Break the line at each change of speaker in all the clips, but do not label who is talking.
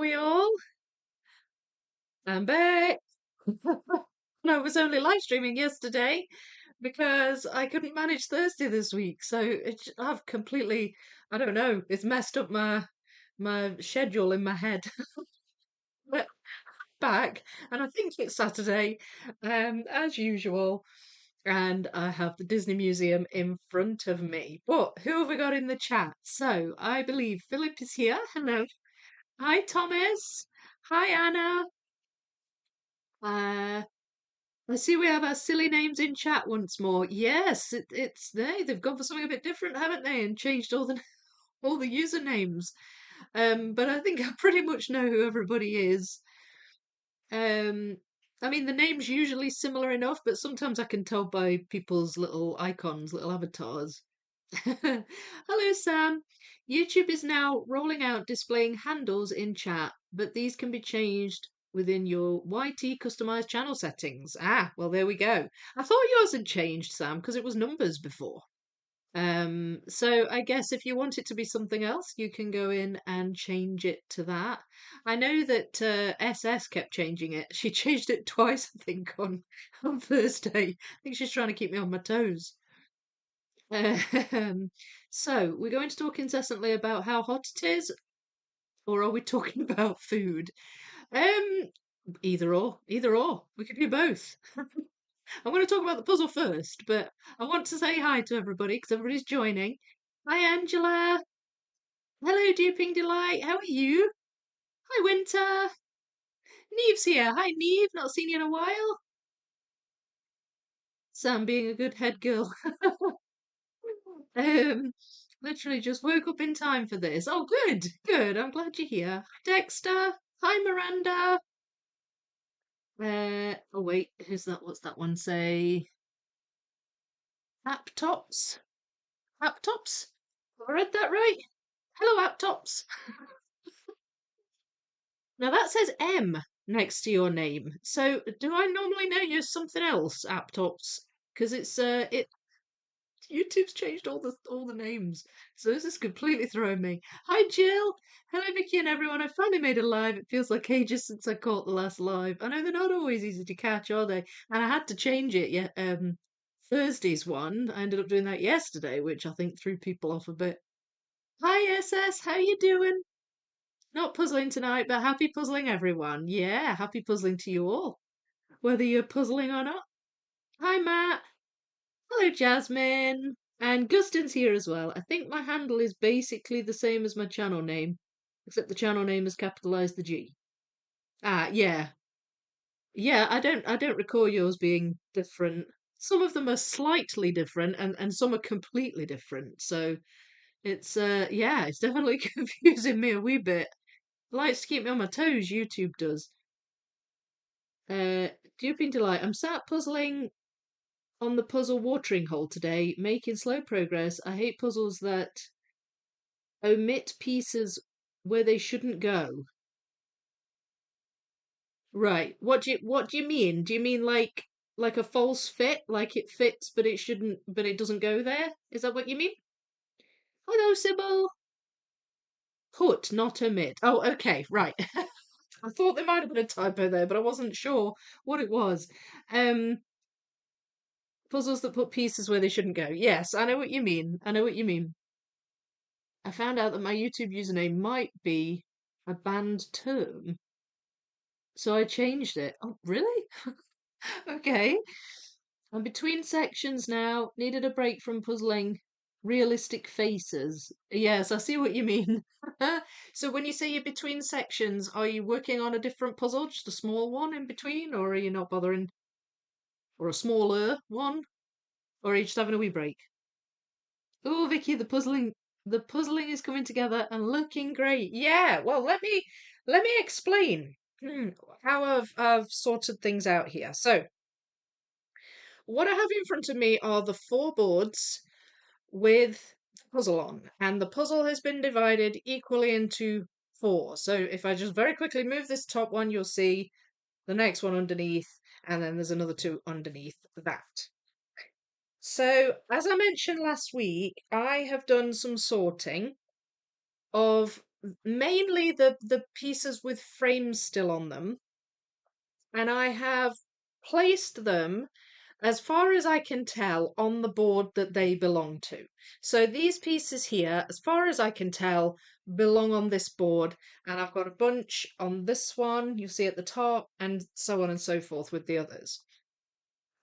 we all? I'm back. No, I was only live streaming yesterday because I couldn't manage Thursday this week. So I've completely, I don't know, it's messed up my schedule in my head. But back, and I think it's Saturday, as usual. And I have the Disney Museum in front of me. But who have we got in the chat? So I believe Philip is here. Hello. Hi, Thomas. Hi, Anna. Uh, I see we have our silly names in chat once more. Yes, it's they've gone for something a bit different, haven't they? And changed all the all the usernames. But I think I pretty much know who everybody is. Um, I mean the name's usually similar enough, but sometimes I can tell by people's little icons, little avatars. Hello, Sam. YouTube is now rolling out displaying handles in chat, but these can be changed within your YT customized channel settings. Ah, well, there we go. I thought yours had changed, Sam, because it was numbers before. So I guess if you want it to be something else, you can go in and change it to that. I know that SS kept changing it. She changed it twice, I think, on Thursday. I think she's trying to keep me on my toes. Um, so, we're going to talk incessantly about how hot it is, or are we talking about food? Um, either or, either or. We could do both. I'm going to talk about the puzzle first, but I want to say hi to everybody because everybody's joining. Hi, Angela. Hello, Duping Delight. How are you? Hi, Winter. Neve's here. Hi, Neve. Not seen you in a while. Sam being a good head girl. Um, literally just woke up in time for this. Oh, good, good. I'm glad you're here. Dexter. Hi, Miranda. Oh wait, who's that? What's that one say? Laptops? Laptops? Have I read that right? Hello, laptops. Now that says M next to your name. So do I normally know you as something else, laptops? Because it YouTube's changed all the names, so this is completely throwing me. Hi Jill, hello Vicky and everyone. I finally made a live. It feels like ages since I caught the last live. I know they're not always easy to catch, are they? And I had to change it. Yeah, Thursday's one. I ended up doing that yesterday, which I think threw people off a bit. Hi SS, how you doing? Not puzzling tonight, but happy puzzling everyone. Yeah, happy puzzling to you all, whether you're puzzling or not. Hi Matt. Hello, Jasmine. And Gustin's here as well. I think my handle is basically the same as my channel name, except the channel name has capitalized the G. Ah, yeah. Yeah, I don't recall yours being different. Some of them are slightly different and some are completely different. So it's yeah, it's definitely confusing me a wee bit. Likes to keep me on my toes, YouTube does. Duping Delight. I'm sat puzzling on the puzzle watering hole today, making slow progress. I hate puzzles that omit pieces where they shouldn't go. Right. What do you mean? Do you mean like a false fit, like it fits but it shouldn't but it doesn't go there? Is that what you mean? Hello, Sybil. Put, not omit. Oh, okay, right. I thought there might have been a typo there, but I wasn't sure what it was. Um, puzzles that put pieces where they shouldn't go. Yes, I know what you mean. I know what you mean. I found out that my YouTube username might be a banned term, so I changed it. Oh, really? Okay. I'm between sections now. Needed a break from puzzling realistic faces. Yes, I see what you mean. So when you say you're between sections, are you working on a different puzzle, just a small one in between, or are you not bothering? Or a smaller one? Or are you just having a wee break? Oh, Vicky, the puzzling is coming together and looking great. Yeah, well, let me explain how I've sorted things out here. So, what I have in front of me are the four boards with the puzzle on, and the puzzle has been divided equally into four. So, if I just very quickly move this top one, you'll see the next one underneath, and then there's another two underneath that. So, as I mentioned last week, I have done some sorting of mainly the pieces with frames still on them, and I have placed them as far as I can tell on the board that they belong to. So these pieces here, as far as I can tell, belong on this board, and I've got a bunch on this one, you'll see at the top, and so on and so forth with the others.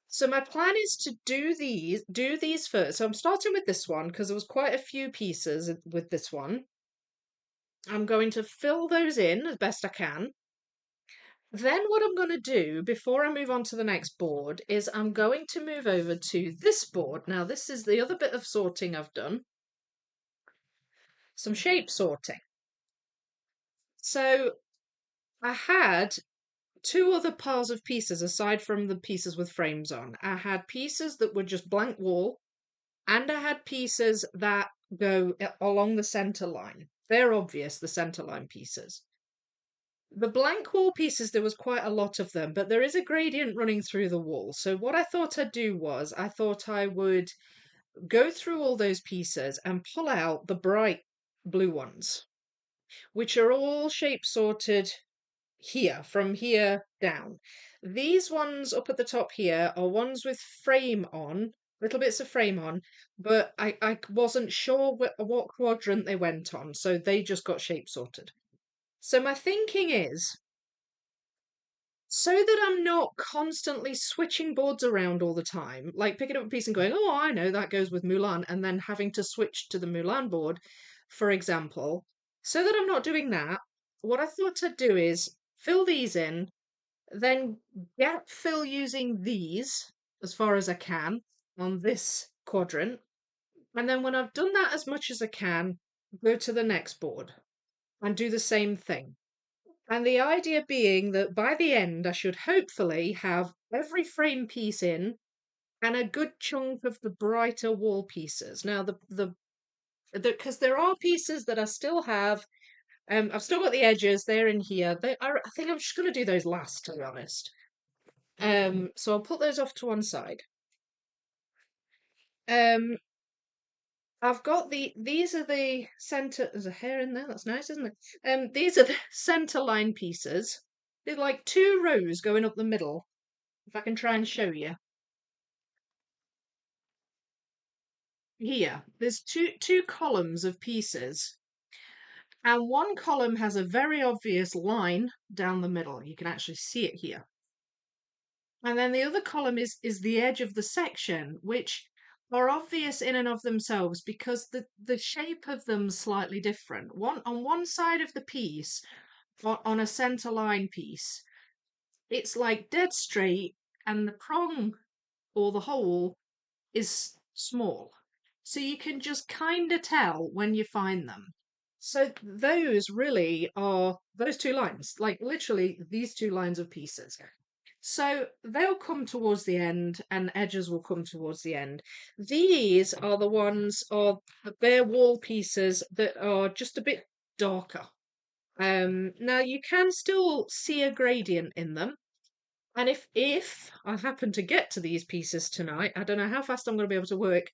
So my plan is to do these first. So I'm starting with this one because there was quite a few pieces with this one. I'm going to fill those in as best I can. Then what I'm going to do before I move on to the next board is I'm going to move over to this board. Now this is the other bit of sorting I've done. Some shape sorting. So I had two other piles of pieces aside from the pieces with frames on. I had pieces that were just blank wall, and I had pieces that go along the center line. They're obvious, the center line pieces. The blank wall pieces, there was quite a lot of them, but there is a gradient running through the wall. So what I thought I'd do was I thought I would go through all those pieces and pull out the bright blue ones, which are all shape sorted here, from here down. These ones up at the top here are ones with frame on, little bits of frame on, but I wasn't sure what quadrant they went on, so they just got shape sorted. So my thinking is, so that I'm not constantly switching boards around all the time, like picking up a piece and going, oh, I know that goes with Mulan, and then having to switch to the Mulan board, for example, so that I'm not doing that, what I thought I'd do is fill these in, then gap fill using these as far as I can on this quadrant. And then when I've done that as much as I can, go to the next board and do the same thing. And the idea being that by the end, I should hopefully have every frame piece in and a good chunk of the brighter wall pieces. Now, because there are pieces that I still have. I've still got the edges. They're in here. I think I'm just going to do those last, to be honest. So I'll put those off to one side. Um, I've got these are the center. There's a hair in there. That's nice, isn't it? These are the center line pieces. They're like two rows going up the middle. If I can try and show you. Here, there's two columns of pieces, and one column has a very obvious line down the middle. You can actually see it here. And then the other column is the edge of the section, which are obvious in and of themselves because the shape of them's slightly different. On one side of the piece, on a center line piece, it's like dead straight, and the prong or the hole is small. So you can just kind of tell when you find them. So those really are those two lines, like literally these two lines of pieces. So they'll come towards the end and edges will come towards the end. These are the ones of the bare wall pieces that are just a bit darker. Now you can still see a gradient in them. And if I happen to get to these pieces tonight, I don't know how fast I'm going to be able to work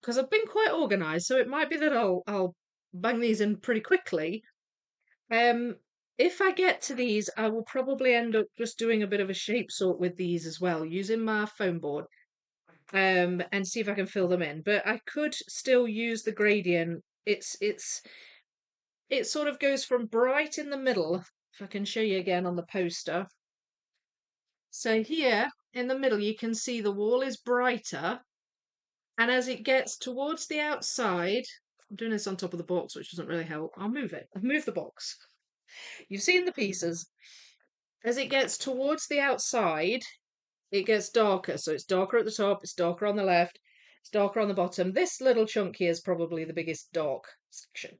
because I've been quite organised, so it might be that I'll bang these in pretty quickly. If I get to these, I will probably end up just doing a bit of a shape sort with these as well, using my foam board, and see if I can fill them in. But I could still use the gradient. It sort of goes from bright in the middle, if I can show you again on the poster. So here in the middle, you can see the wall is brighter, and as it gets towards the outside, I'm doing this on top of the box, which doesn't really help. I'll move it. I've moved the box. You've seen the pieces. As it gets towards the outside, it gets darker. So it's darker at the top, it's darker on the left, it's darker on the bottom. This little chunk here is probably the biggest dark section.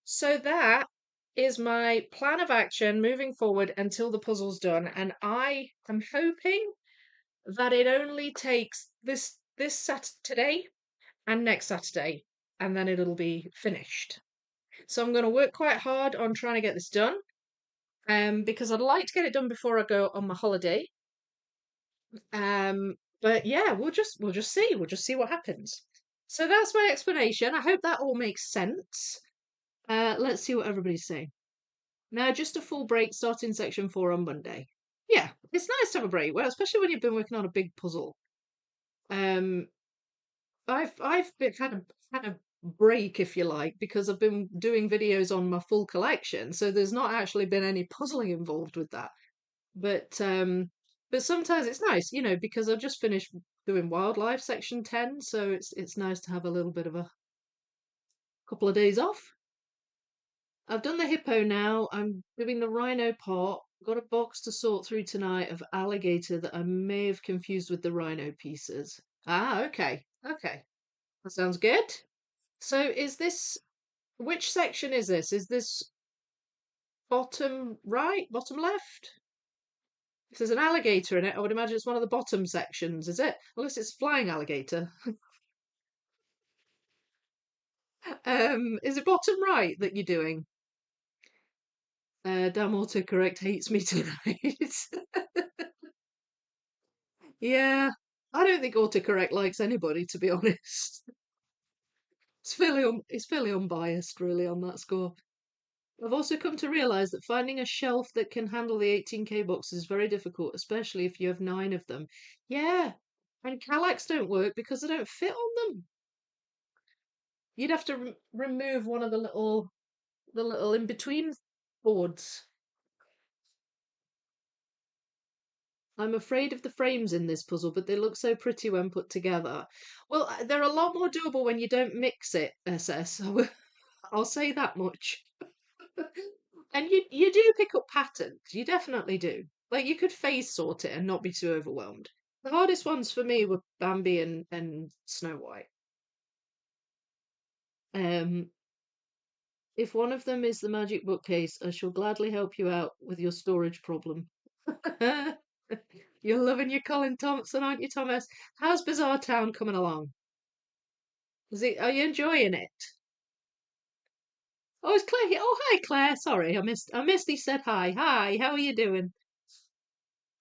So that is my plan of action moving forward until the puzzle's done. And I am hoping that it only takes this Saturday and next Saturday, and then it'll be finished. So I'm going to work quite hard on trying to get this done, because I'd like to get it done before I go on my holiday. But yeah, we'll just see what happens. So that's my explanation. I hope that all makes sense. Let's see what everybody's saying. Now, just a full break starting section 4 on Monday. Yeah, it's nice to have a break, well, especially when you've been working on a big puzzle. Um, had a break, if you like, because I've been doing videos on my full collection, so there's not actually been any puzzling involved with that. But sometimes it's nice, because I've just finished doing wildlife section 10, so it's nice to have a little bit of a couple of days off. I've done the hippo now. I'm doing the rhino part. Got a box to sort through tonight of alligator that I may have confused with the rhino pieces. Ah, okay. Okay. That sounds good. So which section is this? Is this bottom right, bottom left? If there's an alligator in it, I would imagine it's one of the bottom sections, is it? Unless it's flying alligator. Is it bottom right that you're doing? Damn autocorrect hates me tonight. Yeah, I don't think autocorrect likes anybody, to be honest. It's fairly unbiased, really, on that score. I've also come to realise that finding a shelf that can handle the 18K boxes is very difficult, especially if you have 9 of them. Yeah, and Kallax don't work because they don't fit on them. You'd have to remove one of the little in between boards. I'm afraid of the frames in this puzzle, but they look so pretty when put together. Well, they're a lot more doable when you don't mix it, SS. I'll say that much. And you do pick up patterns. You definitely do. Like you could phase sort it and not be too overwhelmed. The hardest ones for me were Bambi and Snow White. Um, if one of them is the magic bookcase, I shall gladly help you out with your storage problem. You're loving your Colin Thompson, aren't you, Thomas? How's Bizarre Town coming along? Are you enjoying it? Oh, it's Claire here. Oh, hi, Claire. Sorry, I missed he said hi. Hi, how are you doing?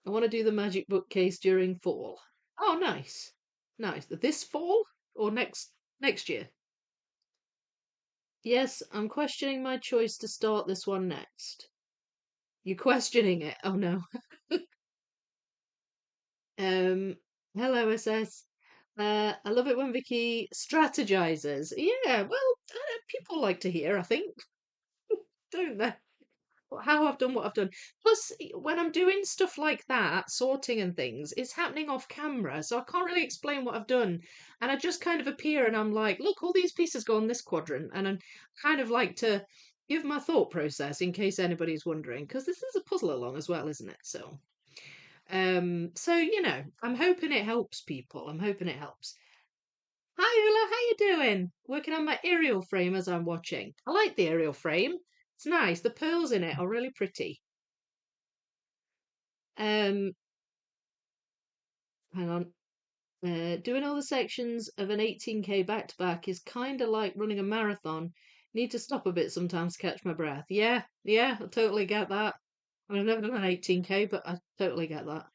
I want to do the magic bookcase during fall. Oh, nice. Nice. This fall or next year? Yes, I'm questioning my choice to start this one next. You're questioning it. Oh no. Um, hello, SS. I love it when Vicky strategizes. Yeah, well, people like to hear, I think, don't they? How I've done what I've done. Plus, when I'm doing stuff like that, sorting and things, it's happening off camera, so I can't really explain what I've done. And I just kind of appear and I'm like, look, all these pieces go on this quadrant. And I kind of like to give my thought process in case anybody's wondering, because this is a puzzle along as well, isn't it? So I'm hoping it helps people. I'm hoping it helps. Hi Ula, how you doing? Working on my aerial frame as I'm watching. I like the aerial frame. It's nice. The pearls in it are really pretty. Um, hang on. Doing all the sections of an 18K back to back is kind of like running a marathon. Need to stop a bit sometimes to catch my breath. Yeah, yeah, I totally get that. I mean, I've never done an 18K, but I totally get that.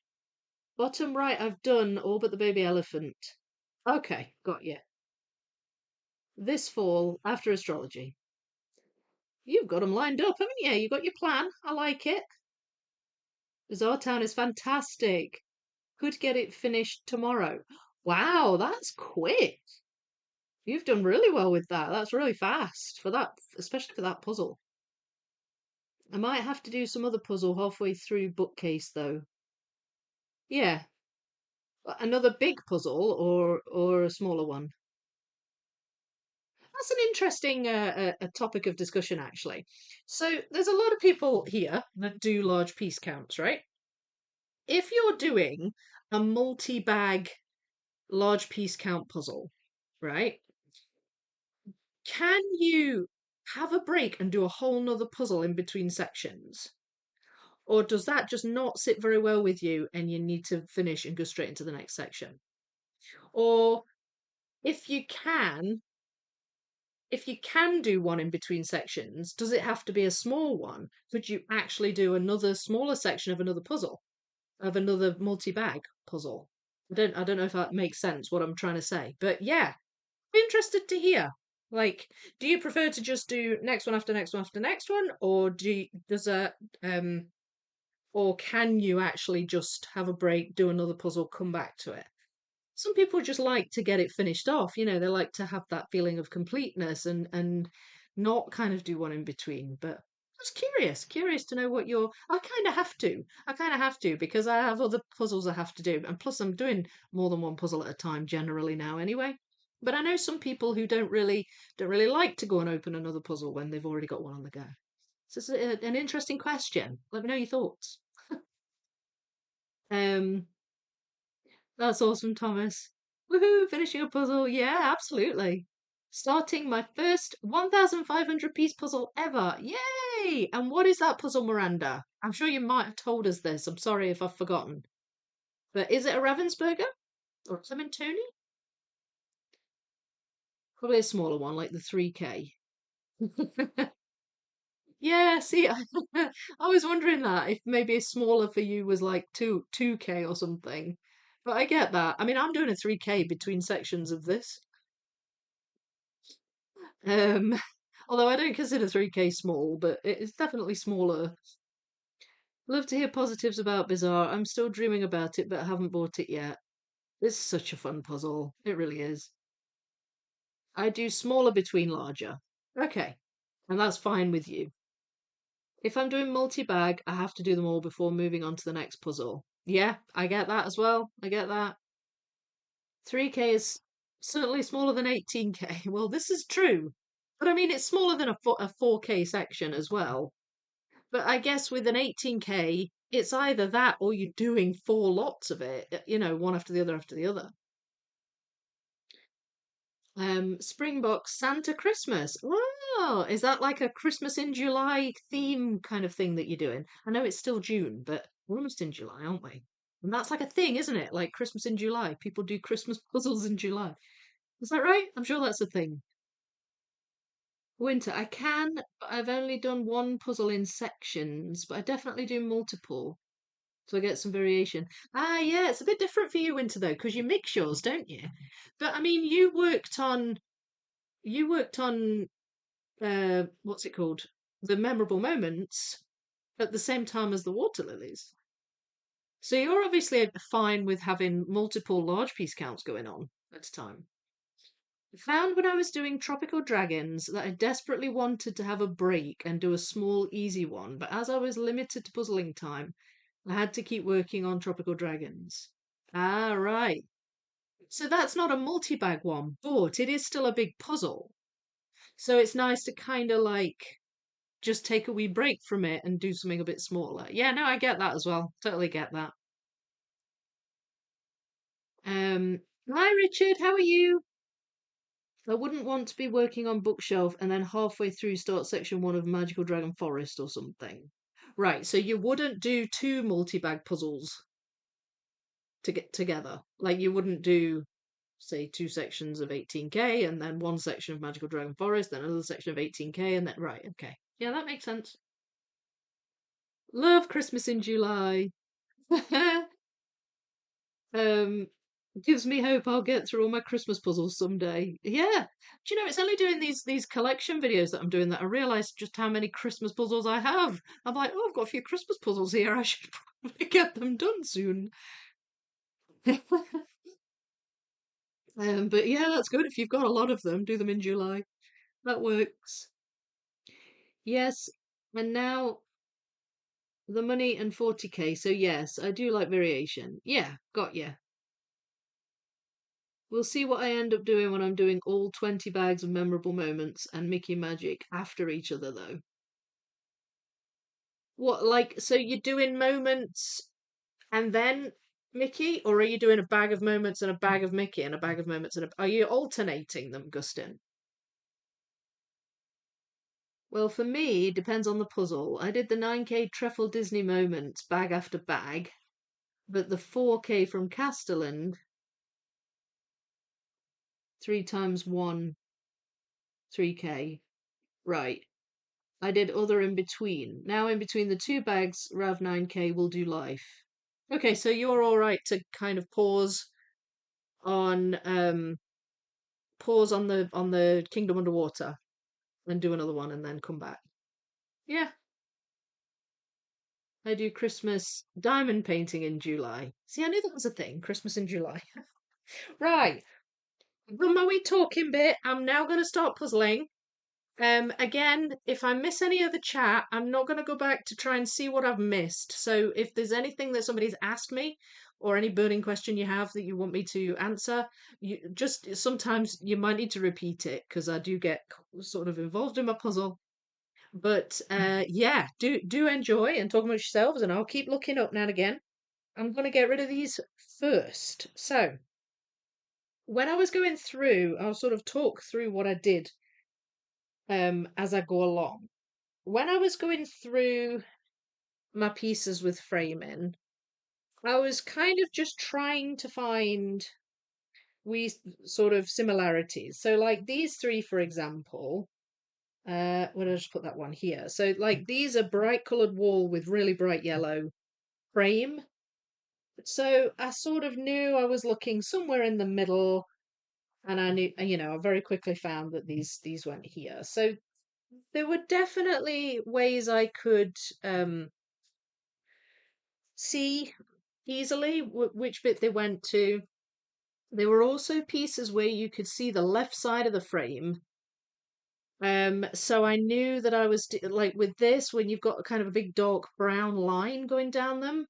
Bottom right, I've done all but the baby elephant. Okay, got you. This fall, after astrology. You've got them lined up, haven't you? You got your plan. I like it. Bizarre Town is fantastic. Could get it finished tomorrow. Wow, that's quick. You've done really well with that. That's really fast for that, especially for that puzzle. I might have to do some other puzzle halfway through bookcase though. Yeah, another big puzzle or a smaller one. That's an interesting a topic of discussion actually. So there's a lot of people here that do large piece counts, right? If you're doing a multi-bag large piece count puzzle, right? Can you have a break and do a whole nother puzzle in between sections? Or does that just not sit very well with you and you need to finish and go straight into the next section? Or if you can, if you can do one in between sections, does it have to be a small one? Could you actually do another smaller section of another puzzle, of another multi-bag puzzle? I don't know if that makes sense what I'm trying to say, but yeah, I'm interested to hear. Like, do you prefer to just do next one after next one after next one, or or can you actually just have a break, do another puzzle, come back to it? Some people just like to get it finished off, they like to have that feeling of completeness and not kind of do one in between. But just curious to know what your I kind of have to because I have other puzzles I have to do, and plus I'm doing more than one puzzle at a time generally now anyway. But I know some people who don't really like to go and open another puzzle when they've already got one on the go. So it's an interesting question. Let me know your thoughts. Um, That's awesome, Thomas. Woohoo, finishing a puzzle. Yeah, absolutely. Starting my first 1,500 piece puzzle ever. Yay! And what is that puzzle, Miranda? I'm sure you might have told us this. I'm sorry if I've forgotten. But is it a Ravensburger or a Clementoni? Probably a smaller one, like the 3K. Yeah, see, I was wondering that if maybe a smaller for you was like 2K or something. But I get that. I mean, I'm doing a 3K between sections of this. Um, although I don't consider 3K small, but it's definitely smaller. Love to hear positives about Bizarre. I'm still dreaming about it, but I haven't bought it yet. It's such a fun puzzle. It really is. I do smaller between larger. Okay. And that's fine with you. If I'm doing multi-bag, I have to do them all before moving on to the next puzzle. Yeah, I get that as well. I get that. 3K is certainly smaller than 18K. Well, this is true. But I mean, it's smaller than a 4K section as well. But I guess with an 18K, it's either that or you're doing four lots of it, one after the other after the other. Springbok Santa Christmas. Wow, is that like a Christmas in July theme kind of thing that you're doing? I know it's still June, but we're almost in July, aren't we? And that's like a thing, isn't it? Like Christmas in July. People do Christmas puzzles in July. Is that right? I'm sure that's a thing. Winter, I can, but I've only done one puzzle in sections, but I definitely do multiple. So I get some variation. Ah, yeah, it's a bit different for you, Winter, though, because you mix yours, don't you? But I mean, you worked on what's it called? The memorable moments at the same time as the water lilies. So you're obviously fine with having multiple large piece counts going on at a time. I found when I was doing Tropical Dragons that I desperately wanted to have a break and do a small, easy one, but as I was limited to puzzling time, I had to keep working on Tropical Dragons. Ah, right. So that's not a multi-bag one, but it is still a big puzzle. So it's nice to kind of like just take a wee break from it and do something a bit smaller. Yeah, no, I get that as well. Totally get that. Hi Richard, how are you? I wouldn't want to be working on bookshelf and then halfway through start section one of Magical Dragon Forest or something. Right, so you wouldn't do two multi-bag puzzles to get together. Like you wouldn't do, say, two sections of 18K and then one section of Magical Dragon Forest, then another section of 18K, and then right, okay. Yeah, that makes sense. Love Christmas in July. um Gives me hope I'll get through all my Christmas puzzles someday. Yeah. Do you know it's only doing these collection videos that I'm doing that I realise just how many Christmas puzzles I have. I'm like, oh, I've got a few Christmas puzzles here. I should probably get them done soon. But yeah, that's good. If you've got a lot of them, do them in July. That works. Yes. And now the money and 40K. So yes, I do like variation. Yeah, got ya. We'll see what I end up doing when I'm doing all 20 bags of memorable moments and Mickey Magic after each other, though. What, like, so you're doing moments and then Mickey, or are you doing a bag of moments and a bag of Mickey and a bag of moments and are you alternating them, Gustin? Well, for me, depends on the puzzle. I did the 9K Truffle Disney moments bag after bag, but the 4K from Castellan, 3 times 1, 3K. Right. I did other in between. Now in between the two bags, Rav 9K will do life. Okay, so you're all right to kind of pause on pause on the Kingdom Underwater and do another one and then come back. Yeah, I do Christmas diamond painting in July. See, I knew that was a thing, Christmas in July. Right, from my wee talking bit, I'm now going to start puzzling. Again, if I miss any of the chat, I'm not going to go back to try and see what I've missed. So if there's anything that somebody's asked me or any burning question you have that you want me to answer, you just sometimes you might need to repeat it because I do get sort of involved in my puzzle. But yeah, do enjoy and talk amongst yourselves, and I'll keep looking up now and again. I'm going to get rid of these first. So when I was going through, I'll sort of talk through what I did as I go along. When I was going through my pieces with framing, I was kind of just trying to find we sort of similarities. So like these three, for example, well, I'll just put that one here. So like these are bright colored wall with really bright yellow frame. So I sort of knew I was looking somewhere in the middle, and I knew, I very quickly found that these went here. So there were definitely ways I could see easily which bit they went to. There were also pieces where you could see the left side of the frame. So I knew that I was like with this, when you've got kind of a big dark brown line going down them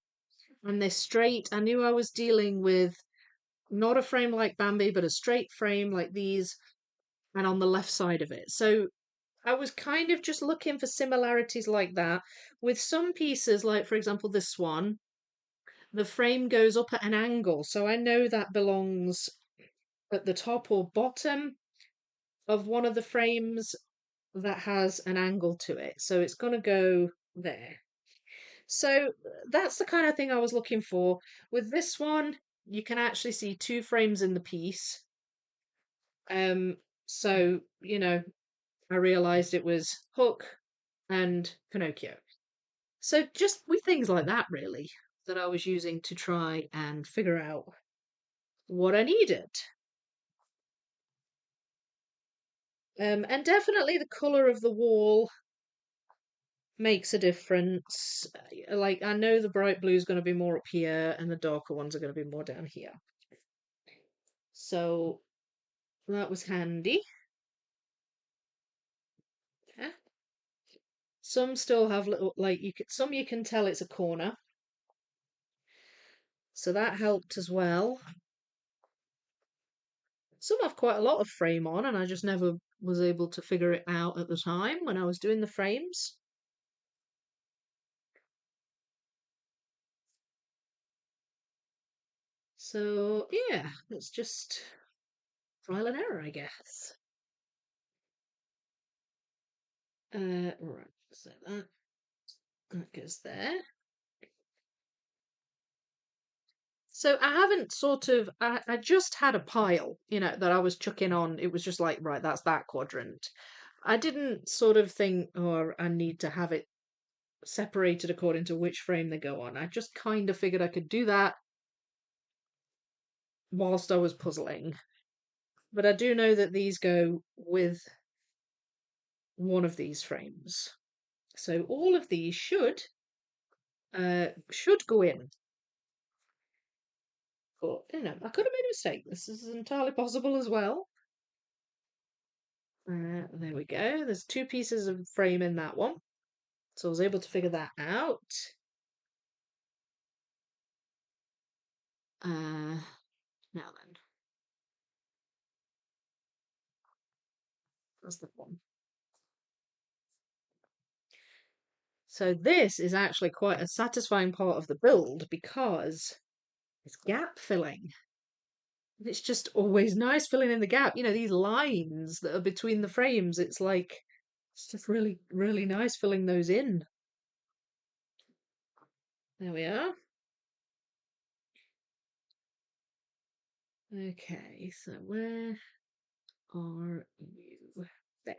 and they're straight, I knew I was dealing with not a frame like Bambi, but a straight frame like these, and on the left side of it. So I was kind of just looking for similarities like that. With some pieces, like for example, this one, the frame goes up at an angle. So I know that belongs at the top or bottom of one of the frames that has an angle to it. So it's going to go there. So that's the kind of thing I was looking for. With this one, you can actually see two frames in the piece. So, I realized it was Hook and Pinocchio. So just with things like that, really, that I was using to try and figure out what I needed. And definitely the color of the wall makes a difference. Like I know the bright blue is going to be more up here, and the darker ones are going to be more down here. So that was handy. Yeah. Some still have little like some you can tell it's a corner. So that helped as well. Some have quite a lot of frame on, and I just never was able to figure it out at the time when I was doing the frames. So yeah, it's just trial and error, I guess. Right, so that goes there. So I haven't sort of, I just had a pile, that I was chucking on. It was just like, right, that's that quadrant. I didn't sort of think, oh, I need to have it separated according to which frame they go on. I just kind of figured I could do that whilst I was puzzling. But I do know that these go with one of these frames. So all of these should go in. But I could have made a mistake. This is entirely possible as well. There we go. There's two pieces of frame in that one. So I was able to figure that out. Now then, that's the one. So this is actually quite a satisfying part of the build because it's gap filling. It's just always nice filling in the gap. These lines that are between the frames, it's just really, really nice filling those in. There we are. Okay, so where are you? There.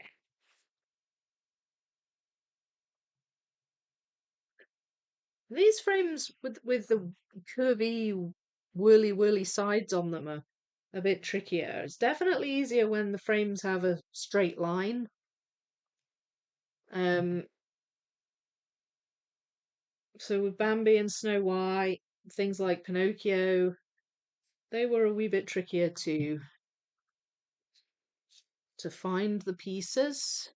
These frames with the curvy, whirly sides on them are a bit trickier. It's definitely easier when the frames have a straight line. Um, so with Bambi and Snow White, things like Pinocchio, they were a wee bit trickier to find the pieces.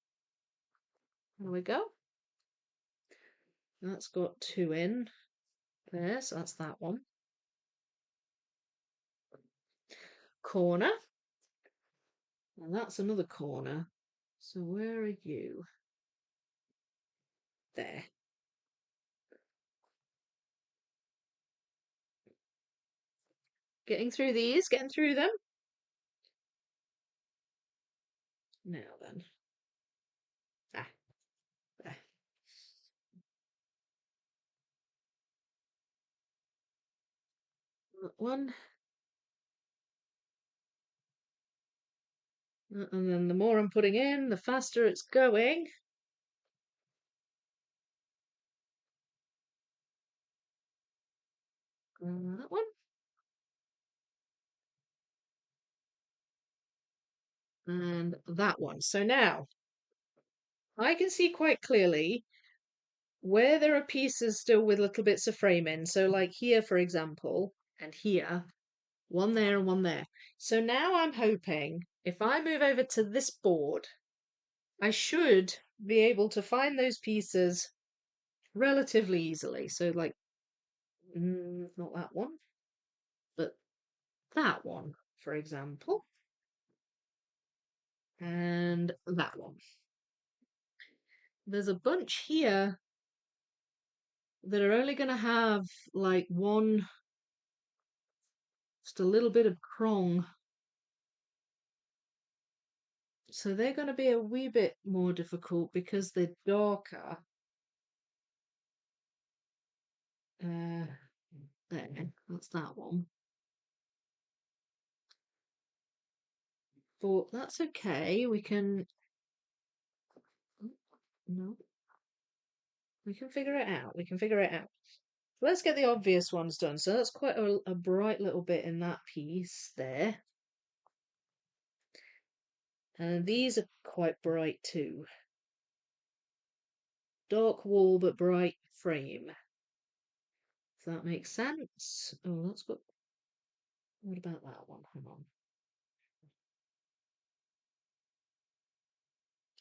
There we go. That's got two in there, so that's that one. Corner. And that's another corner. So where are you? There. Getting through these, getting through them. Now then. Ah, there. That one. And then the more I'm putting in, the faster it's going. That one. And that one. So now I can see quite clearly where there are pieces still with little bits of frame in. So like here, for example, and here, one there and one there. So now I'm hoping if I move over to this board, I should be able to find those pieces relatively easily. So like, not that one, but that one, for example, and that one. There's a bunch here that are only going to have like one, just a little bit of prong. So they're going to be a wee bit more difficult because they're darker. There, that's that one. But that's okay. We can, no, we can figure it out. We can figure it out. Let's get the obvious ones done. So that's quite a bright little bit in that piece there. And these are quite bright too. Dark wall but bright frame. If that makes sense. Oh, that's got. What about that one? Hang on.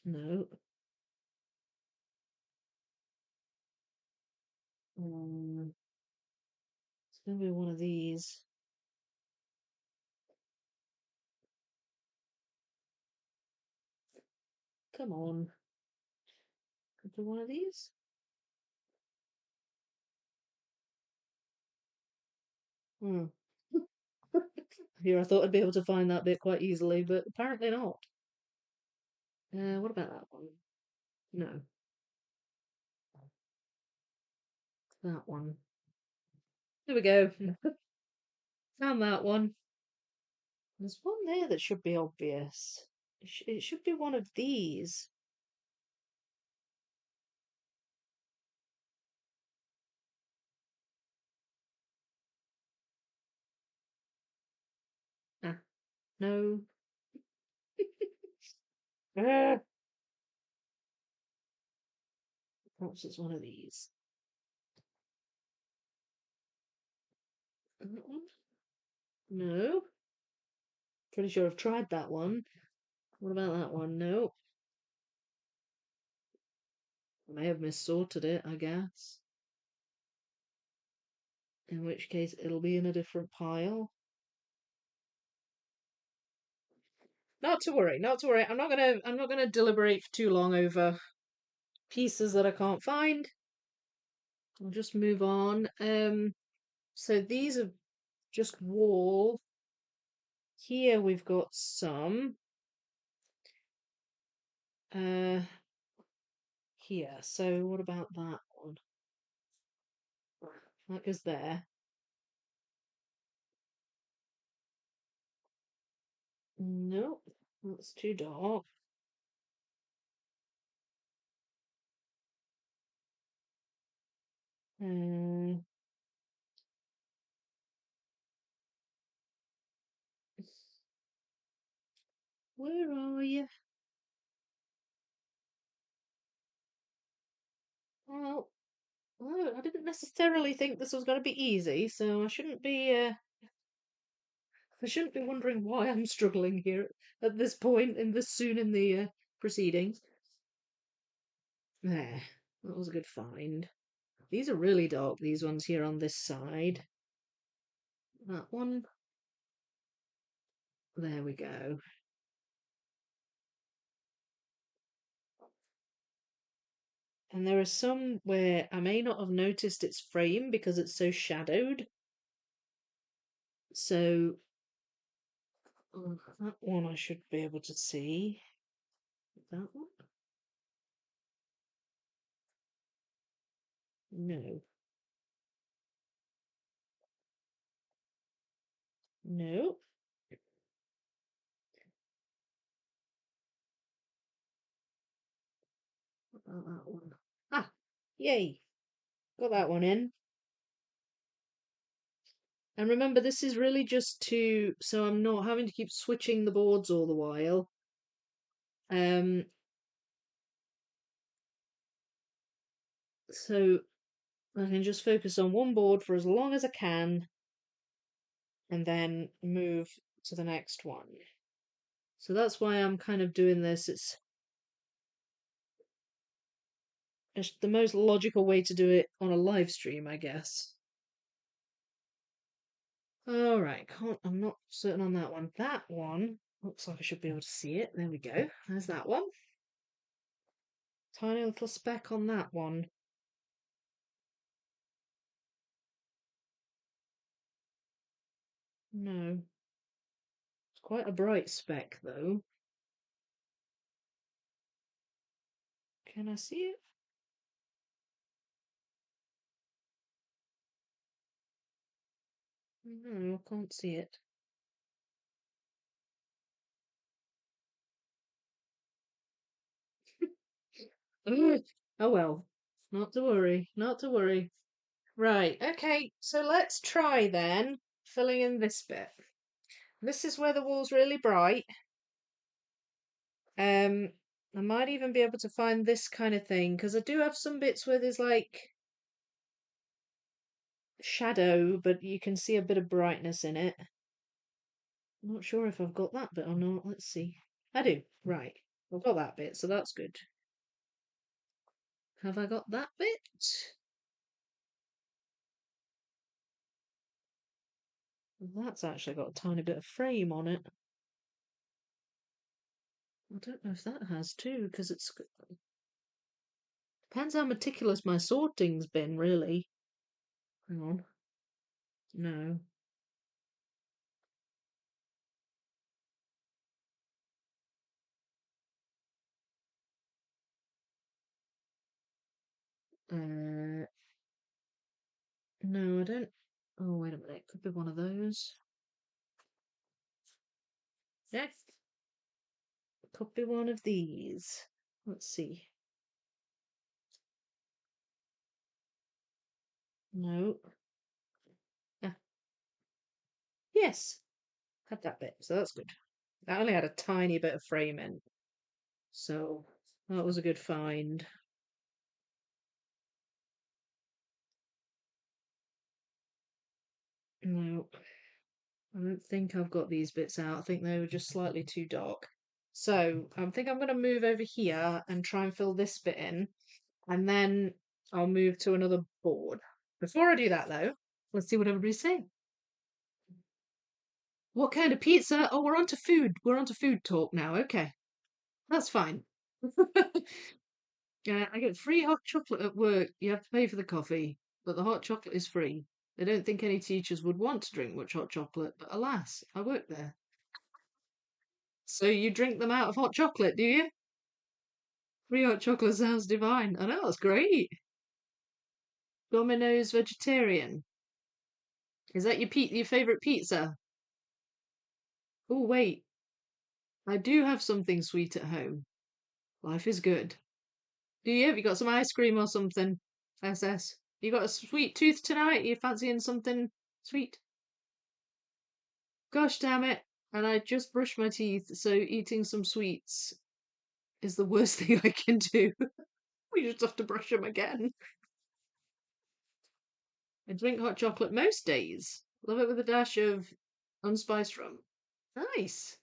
No. It's going to be one of these. Come on. Could be one of these? Hmm. Here, I thought I'd be able to find that bit quite easily, but apparently not. What about that one? No. That one. There we go. Found that one. There's one there that should be obvious. It should be one of these. Ah, no. Ah, perhaps it's one of these. That one? No. Pretty sure I've tried that one. What about that one? No. I may have missorted it, I guess. In which case it'll be in a different pile. Not to worry, not to worry. I'm not gonna deliberate for too long over pieces that I can't find. I'll just move on. So these are just wall. Here we've got some. Uh, here. So what about that one? That goes there. Nope, that's too dark. Uh, Where are you? Well, I didn't necessarily think this was going to be easy, so I shouldn't be wondering why I'm struggling here at this point in this soon in the proceedings. There, that was a good find. These are really dark, these ones here on this side. That one. There we go. And there are some where I may not have noticed its frame because it's so shadowed. So that one I should be able to see. That one? No. No. What about that one? Ah, yay. Got that one in. And remember, this is really just so I'm not having to keep switching the boards all the while. So I can just focus on one board for as long as I can and then move to the next one. So that's why I'm kind of doing this. It's the most logical way to do it on a live stream, I guess. All right, I'm not certain on that one. That one looks like I should be able to see it. There we go. There's that one. Tiny little speck on that one. No. It's quite a bright speck, though. Can I see it? No, I can't see it. Ugh. Oh well. Not to worry. Not to worry. Right, okay, so let's try then filling in this bit. This is where the wall's really bright. I might even be able to find this kind of thing because I do have some bits where there's like shadow, but you can see a bit of brightness in it. I'm not sure if I've got that bit or not. Let's see. I do. Right. I've got that bit, so that's good. Have I got that bit? That's actually got a tiny bit of frame on it. I don't know if that has too, because it's depends how meticulous my sorting's been, really. Hang on. No. Uh, no, I don't. Oh, wait a minute. It could be one of those. Yeah. Could be one of these. Let's see. No. Ah, yes. Had that bit, so that's good. I only had a tiny bit of frame in, so that was a good find. No, I don't think I've got these bits out. I think they were just slightly too dark. So I think I'm going to move over here and try and fill this bit in, and then I'll move to another board. Before I do that, though, let's see what everybody's saying. What kind of pizza? Oh, we're on to food. We're on to food talk now. Okay, that's fine. I get free hot chocolate at work. You have to pay for the coffee, but the hot chocolate is free. They don't think any teachers would want to drink much hot chocolate, but alas, I work there. So you drink them out of hot chocolate, do you? Free hot chocolate sounds divine. I know, that's great. Domino's vegetarian. Is that your favorite pizza? Oh, wait. I do have something sweet at home. Life is good. Do you? Have you got some ice cream or something? SS. You got a sweet tooth tonight? You fancying something sweet? Gosh damn it. and I just brushed my teeth, so eating some sweets is the worst thing I can do. We just have to brush them again. I drink hot chocolate most days. Love it with a dash of unspiced rum. Nice.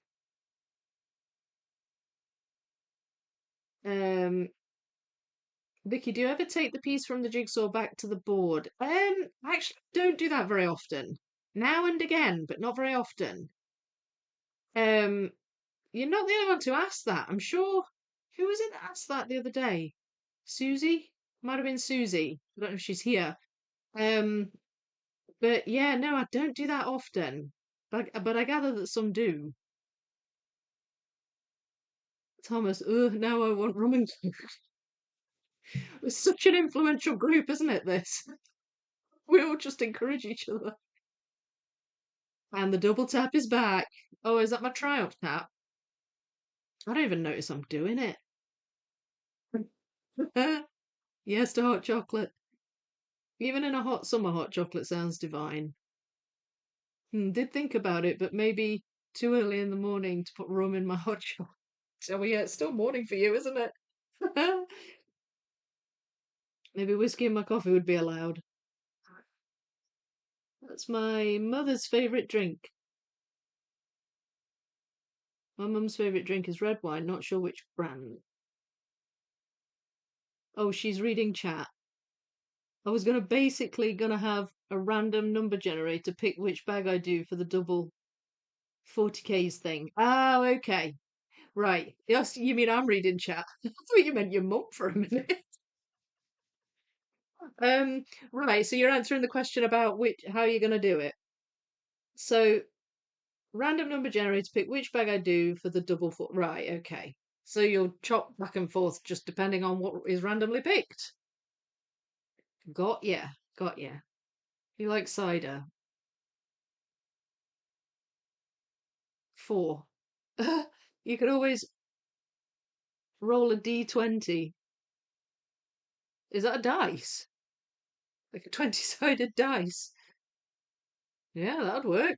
Um, Vicky, do you ever take the piece from the jigsaw back to the board? I actually don't do that very often. Now and again, but not very often. Um, you're not the only one to ask that. I'm sure. Who was it that asked that the other day? Susie? Might have been Susie. I don't know if she's here. Um, but yeah, no, I don't do that often. But I gather that some do. Thomas, now I want rum and coke. It's such an influential group, isn't it, this? We all just encourage each other. And the double tap is back. Oh, is that my triumph tap? I don't even notice I'm doing it. Yes to hot chocolate. Even in a hot summer, hot chocolate sounds divine. Did think about it, but maybe too early in the morning to put rum in my hot chocolate. So yeah, it's still morning for you, isn't it? Maybe whiskey in my coffee would be allowed. That's my mother's favourite drink. My mum's favourite drink is red wine, not sure which brand. Oh, she's reading chat. I was gonna have a random number generator pick which bag I do for the double 40Ks thing. Oh, okay. Right. Yes, you mean I'm reading chat. I thought you meant your mum for a minute. Um, right, so you're answering the question about how you're gonna do it. So random number generator pick which bag I do for the double foot. Right, okay. So you'll chop back and forth just depending on what is randomly picked. Got ya, got ya. You like cider? 4. You could always roll a d20. Is that a dice? Like a 20-sided dice? Yeah, that'd work.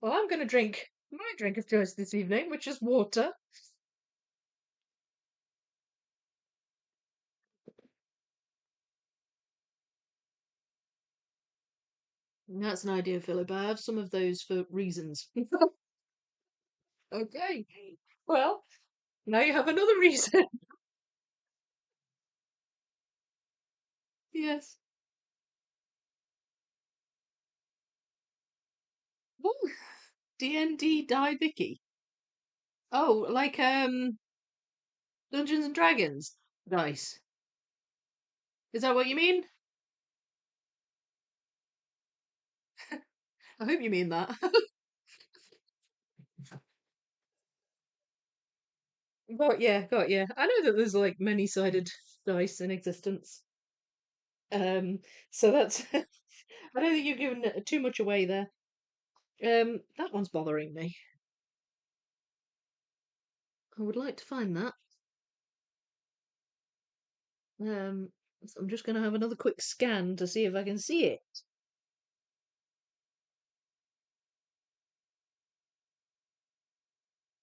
Well, I'm going to drink my drink of choice this evening, which is water. That's an idea, Philip. I have some of those for reasons. Okay. Well, now you have another reason. Yes. Ooh, D&D Die Vicky. Oh, like Dungeons and Dragons dice. Is that what you mean? I hope you mean that. Got yeah. I know that there's like many-sided dice in existence. Um, so that's I don't think you've given too much away there. That one's bothering me. I would like to find that. So I'm just going to have another quick scan to see if I can see it.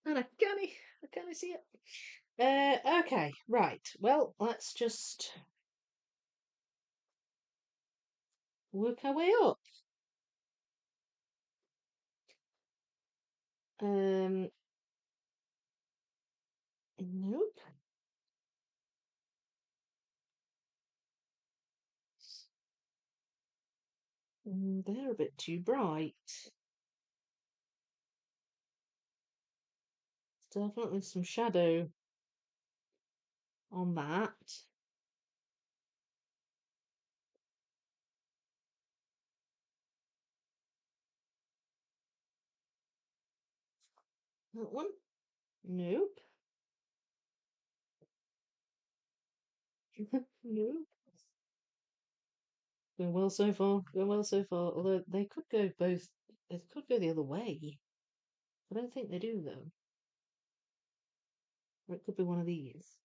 And I can't see it. Okay, right. Well, let's just work our way up. Um, nope. They're a bit too bright. There's definitely some shadow on that. That one? Nope. Nope. Going well so far. Going well so far. Although they could go both. They could go the other way. I don't think they do though. Or it could be one of these.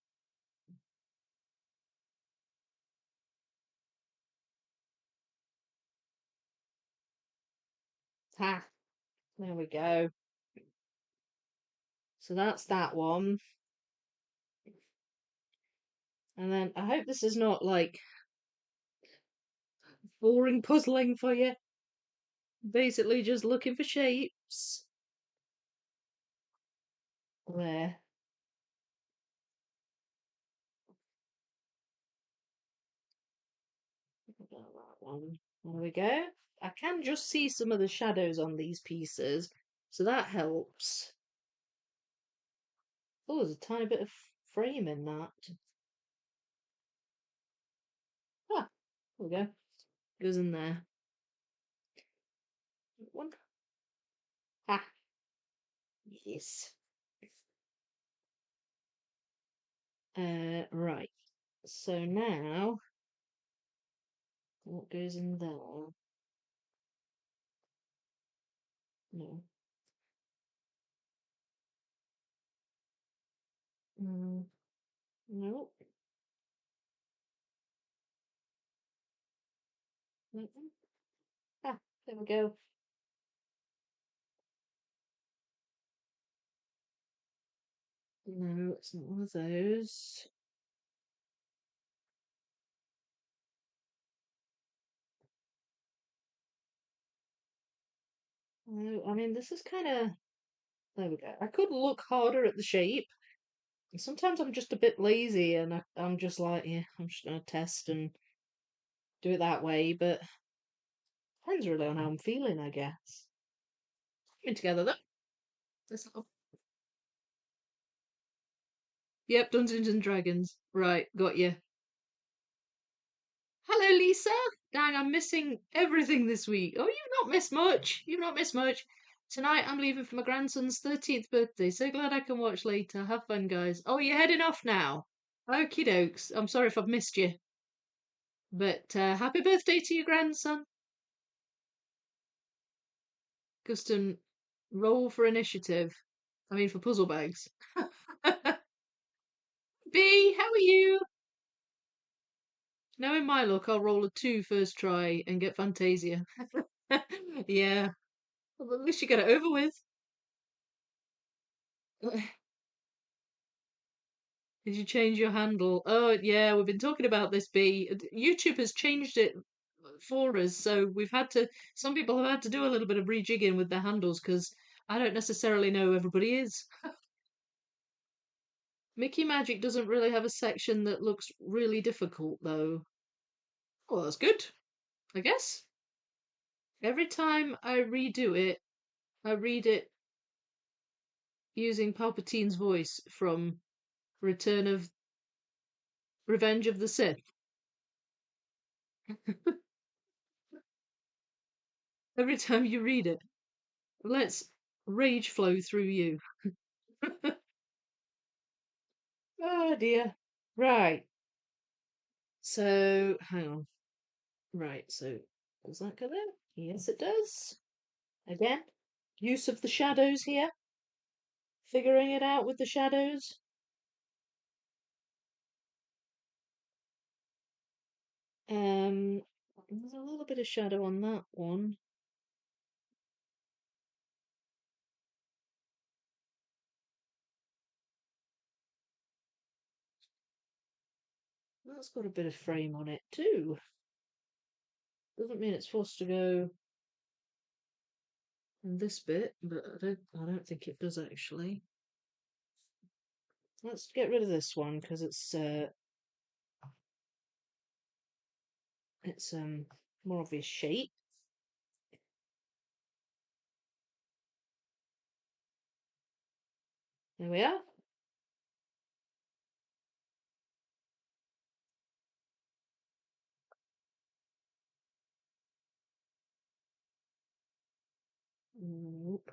Ha! There we go. So that's that one. And then I hope this is not like boring puzzling for you. Basically just looking for shapes. There. That one. There we go. I can just see some of the shadows on these pieces, so that helps. Oh, there's a tiny bit of frame in that. Ah, there we go. Goes in there. One. Ah, yes. Right. So now, what goes in there? No. Nope. Mm-mm. Ah, there we go. No, it's not one of those. No, I mean, this is kind of. There we go. I could look harder at the shape. Sometimes I'm just a bit lazy and I'm just like, yeah, I'm just going to test and do it that way. But depends really on how I'm feeling, I guess. Coming together though. This little... Yep, Dungeons and Dragons. Right, got you. Hello, Lisa. Dang, I'm missing everything this week. Oh, you've not missed much. You've not missed much. Tonight I'm leaving for my grandson's 13th birthday. So glad I can watch later. Have fun, guys. Oh, you're heading off now. Okie dokes. I'm sorry if I've missed you. But happy birthday to your grandson. Guston, roll for initiative. I mean, for puzzle bags. B, how are you? Knowing my luck, I'll roll a 2 first try and get Fantasia. Yeah, well, at least you get it over with. Did you change your handle? Oh, yeah, we've been talking about this, B. YouTube has changed it for us, so we've had to. Some people have had to do a little bit of rejigging with their handles because I don't necessarily know who everybody is. Mickey Magic doesn't really have a section that looks really difficult, though. Well, that's good, I guess. Every time I redo it, I read it using Palpatine's voice from Return of Revenge of the Sith. Every time you read it, let's rage flow through you. Oh dear. Right. So, hang on. Right, so does that go there? Yes, it does. Again, use of the shadows here. Figuring it out with the shadows. Um, there's a little bit of shadow on that one. That's got a bit of frame on it too. Doesn't mean it's forced to go in this bit, but I don't think it does actually. Let's get rid of this one because it's more obvious shape. There we are. Nope.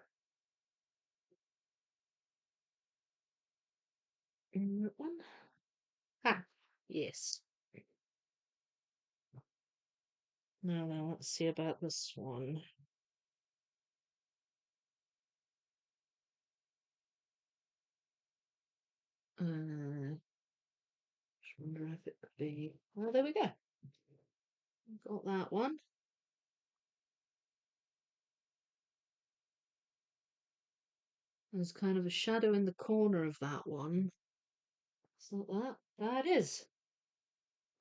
That one. Ha! Yes. Now, let's see about this one. Just wonder if it could be. Well, there we go. Got that one. There's kind of a shadow in the corner of that one. It's not that. Ah, it is.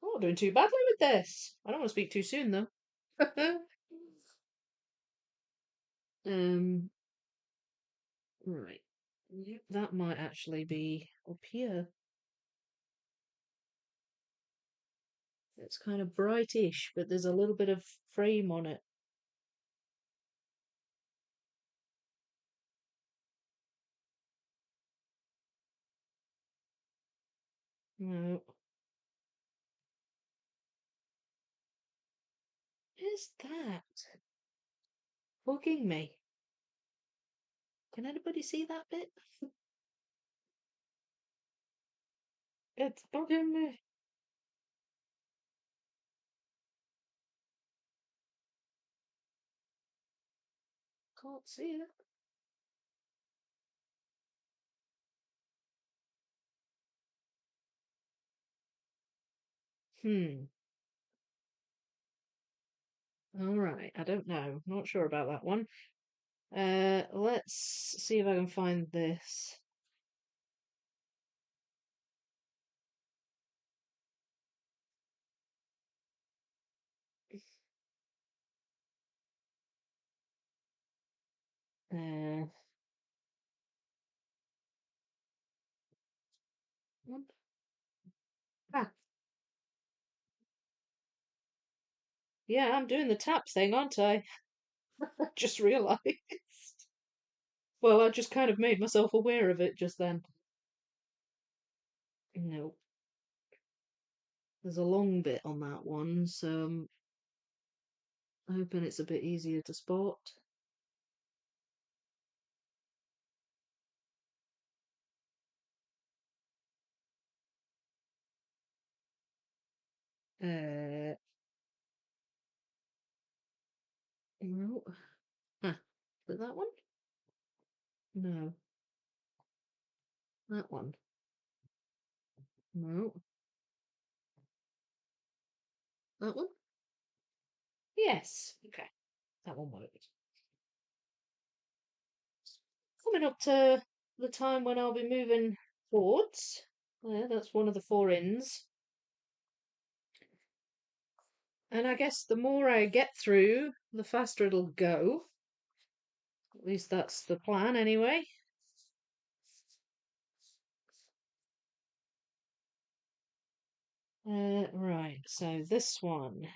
I'm not doing too badly with this. I don't want to speak too soon, though. um, right. Yep, that might actually be up here. It's kind of brightish, but there's a little bit of frame on it. No. Is that bugging me? Can anybody see that bit? It's bugging me. Can't see it. Hmm. All right. I don't know. Not sure about that one. Let's see if I can find this. Uh, one. Ah, yeah, I'm doing the tap thing, aren't I? I just realised. Well, I just kind of made myself aware of it just then. No, there's a long bit on that one, so I'm hoping it's a bit easier to spot. Uh, no. Huh. Is it that one? No. That one? No. That one? Yes. Okay. That one worked. Coming up to the time when I'll be moving forwards. Yeah, that's one of the four inns. And I guess the more I get through, the faster it'll go. At least that's the plan anyway. Right, so this one.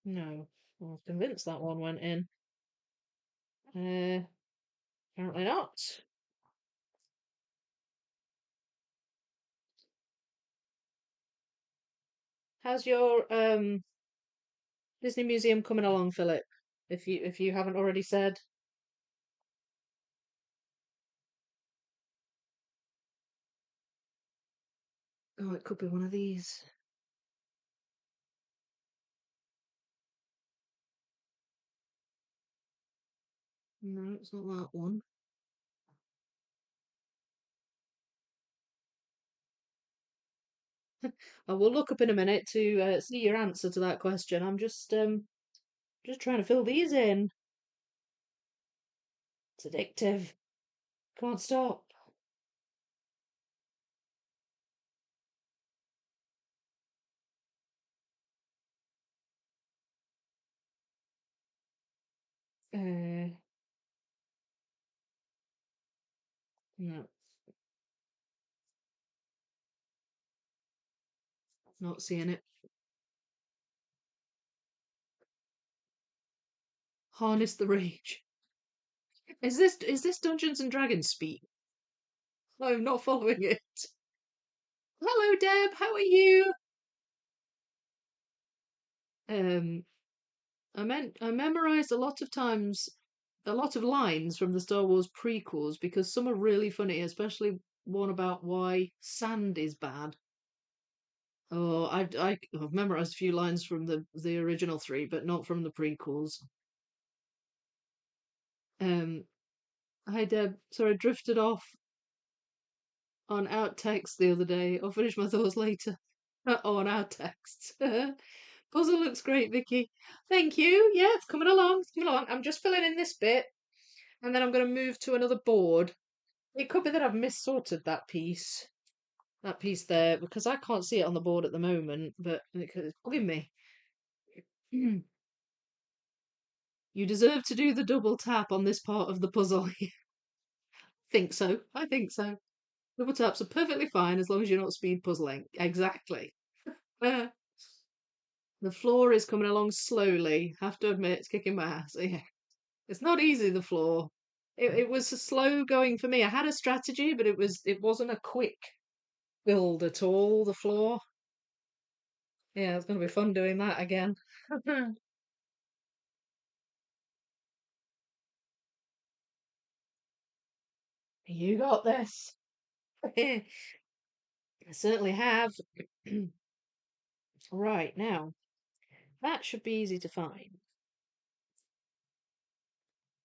No, I was convinced that one went in. Apparently not. How's your Disney Museum coming along, Philip? If you haven't already said. Oh, it could be one of these. No, it's not that one. I will look up in a minute to see your answer to that question. I'm just trying to fill these in. It's addictive. Can't stop. Uh, no, not seeing it. Harness the rage. Is this Dungeons and Dragons speak? I'm not following it. Hello, Deb. How are you? Um, I memorized a lot of times, a lot of lines from the Star Wars prequels because some are really funny, especially one about why sand is bad. Oh, I've memorized a few lines from the original three, but not from the prequels. Um, hi Deb. Sorry, I drifted off on outtakes the other day. I'll finish my thoughts later. on our texts. Puzzle looks great, Vicky. Thank you. Yeah, it's coming along. It's coming along. I'm just filling in this bit, and then I'm going to move to another board. It could be that I've missorted that piece there, because I can't see it on the board at the moment, but it's bugging me. You deserve to do the double tap on this part of the puzzle. Think so. I think so. Double taps are perfectly fine as long as you're not speed puzzling. Exactly. Uh, the floor is coming along slowly. Have to admit, it's kicking my ass. Yeah. It's not easy, the floor. It was slow going for me. I had a strategy, but it wasn't a quick build at all, the floor. Yeah, it's gonna be fun doing that again. You got this. I certainly have. Right, now, that should be easy to find.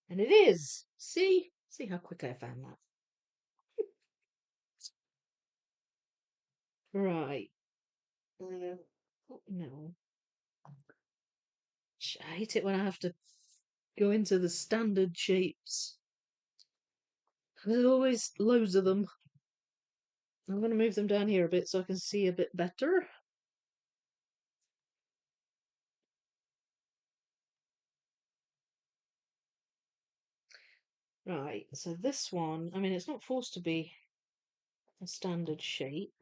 And it is. See? See how quickly I found that. Right. Oh, no. I hate it when I have to go into the standard shapes. There's always loads of them. I'm going to move them down here a bit so I can see a bit better. Right, so this one, I mean, it's not forced to be a standard shape.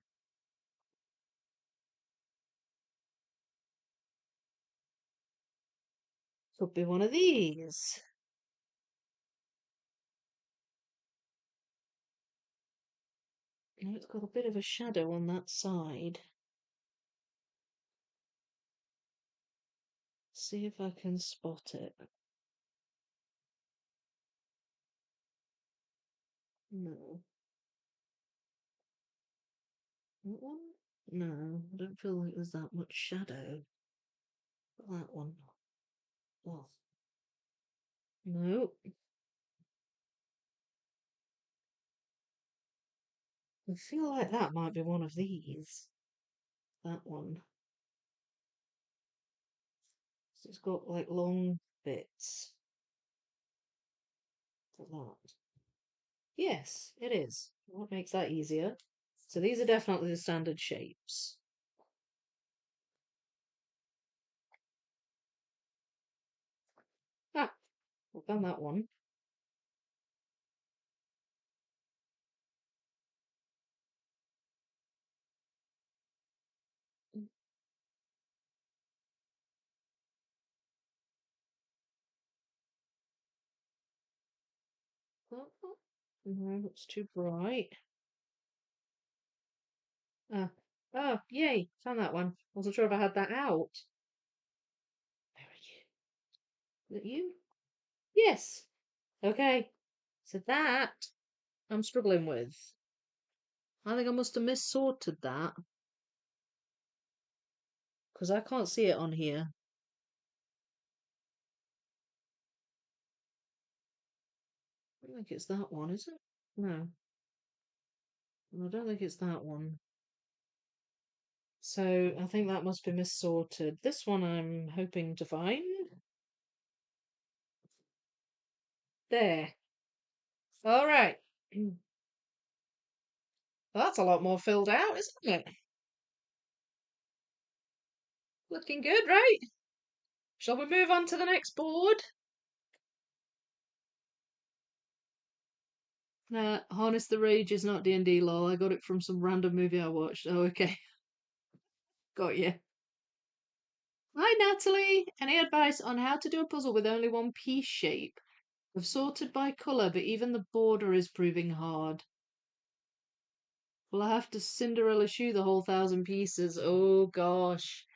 Could be one of these. Now it's got a bit of a shadow on that side. See if I can spot it. No. That one? No, I don't feel like there's that much shadow. That one. Oh, no. I feel like that might be one of these. That one. So it's got like long bits. Like that. Yes, it is. What makes that easier? So these are definitely the standard shapes. Ah, I've done that one. No, it's too bright. Ah, oh, yay, found that one. Wasn't sure if I had that out. Where are you? Is it you? Yes. Okay. So that I'm struggling with. I think I must have missorted that because I can't see it on here. I don't think it's that one, is it? No, I don't think it's that one. So I think that must be missorted. This one I'm hoping to find. There. All right. That's a lot more filled out, isn't it? Looking good, right? Shall we move on to the next board? Harness the Rage is not D&D, lol. I got it from some random movie I watched. Oh, okay. Got you. Hi, Natalie. Any advice on how to do a puzzle with only one piece shape? I've sorted by colour, but even the border is proving hard. Will I have to Cinderella shoe the whole 1,000 pieces? Oh, gosh.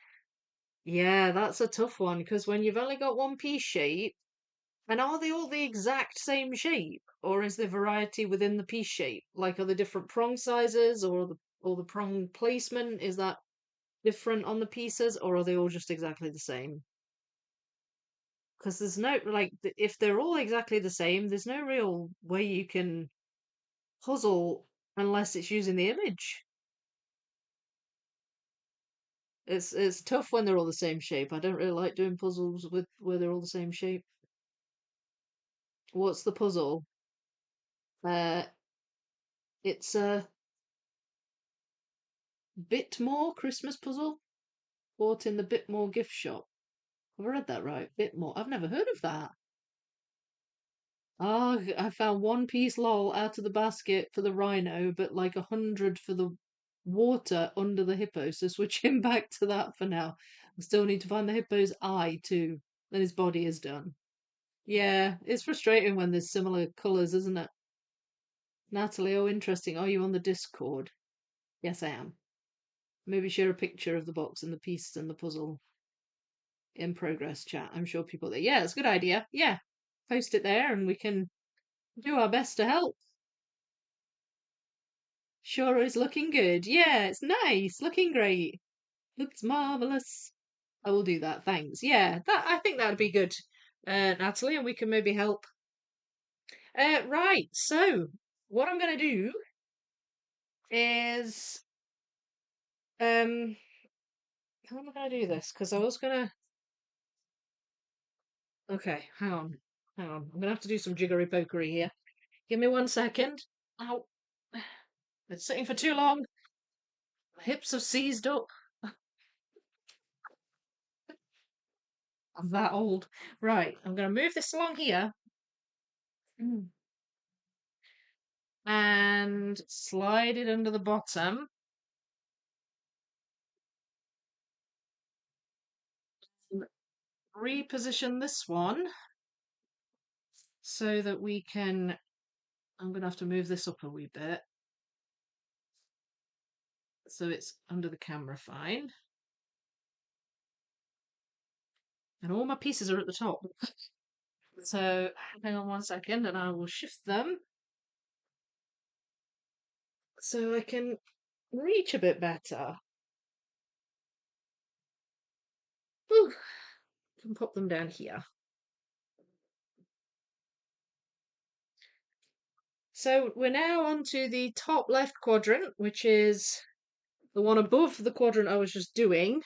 Yeah, that's a tough one, because when you've only got one piece shape, and are they all the exact same shape, or is there variety within the piece shape? Like, are the different prong sizes, or the prong placement, is that different on the pieces, or are they all just exactly the same? Because there's no, like, if they're all exactly the same, there's no real way you can puzzle unless it's using the image. It's tough when they're all the same shape. I don't really like doing puzzles with where they're all the same shape. What's the puzzle? Uh, it's a bit more Christmas puzzle bought in the Bit More gift shop. Have I read that right? Bit more. I've never heard of that. Ah, I found one piece lol out of the basket for the rhino, but like 100 for the water under the hippo. So switching back to that for now. I still need to find the hippo's eye too. Then his body is done. Yeah, it's frustrating when there's similar colours, isn't it? Natalie, oh, interesting. Are you on the Discord? Yes, I am. Maybe share a picture of the box and the piece and the puzzle in progress chat. I'm sure people there. Yeah, it's a good idea. Yeah, post it there and we can do our best to help. Sure is looking good. Yeah, it's nice. Looking great. Looks marvelous. I will do that. Thanks. Yeah, that I think that'd be good, Natalie, and we can maybe help. Right. So what I'm gonna do is how am I gonna do this? Because I was gonna. Okay, hang on, hang on. I'm gonna have to do some jiggery pokery here. Give me 1 second. Ow! Been sitting for too long. My hips have seized up. I'm that old. Right, I'm gonna move this along here. Mm. And slide it under the bottom. Reposition this one so that we can. I'm going to have to move this up a wee bit so it's under the camera fine. And all my pieces are at the top. So hang on 1 second and I will shift them so I can reach a bit better. Whew. Can pop them down here. So we're now onto the top left quadrant, which is the one above the quadrant I was just doing.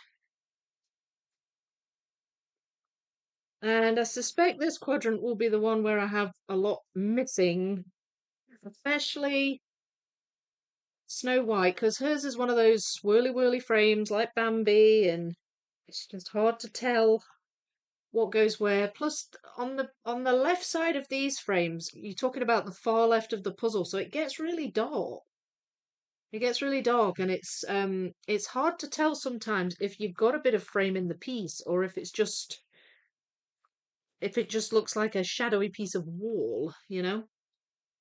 And I suspect this quadrant will be the one where I have a lot missing, especially Snow White, because hers is one of those swirly whirly frames like Bambi, and it's just hard to tell what goes where. Plus, on the left side of these frames, you're talking about the far left of the puzzle, so it gets really dark. It gets really dark, and it's hard to tell sometimes if you've got a bit of frame in the piece or if it just looks like a shadowy piece of wall, you know?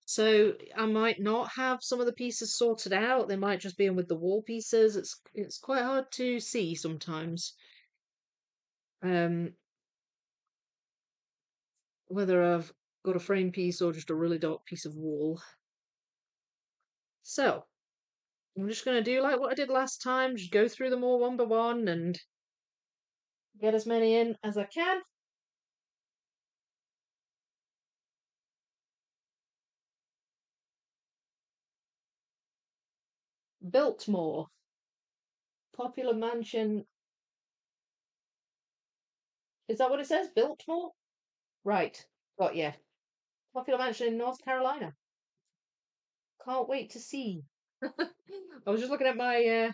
So I might not have some of the pieces sorted out. They might just be in with the wall pieces. It's quite hard to see sometimes. Um, whether I've got a frame piece or just a really dark piece of wall. So I'm just gonna do like what I did last time, just go through them all one by one and get as many in as I can. Biltmore, popular mansion. Is that what it says? Biltmore? Right, got you. Popular mansion in North Carolina. Can't wait to see. I was just looking at my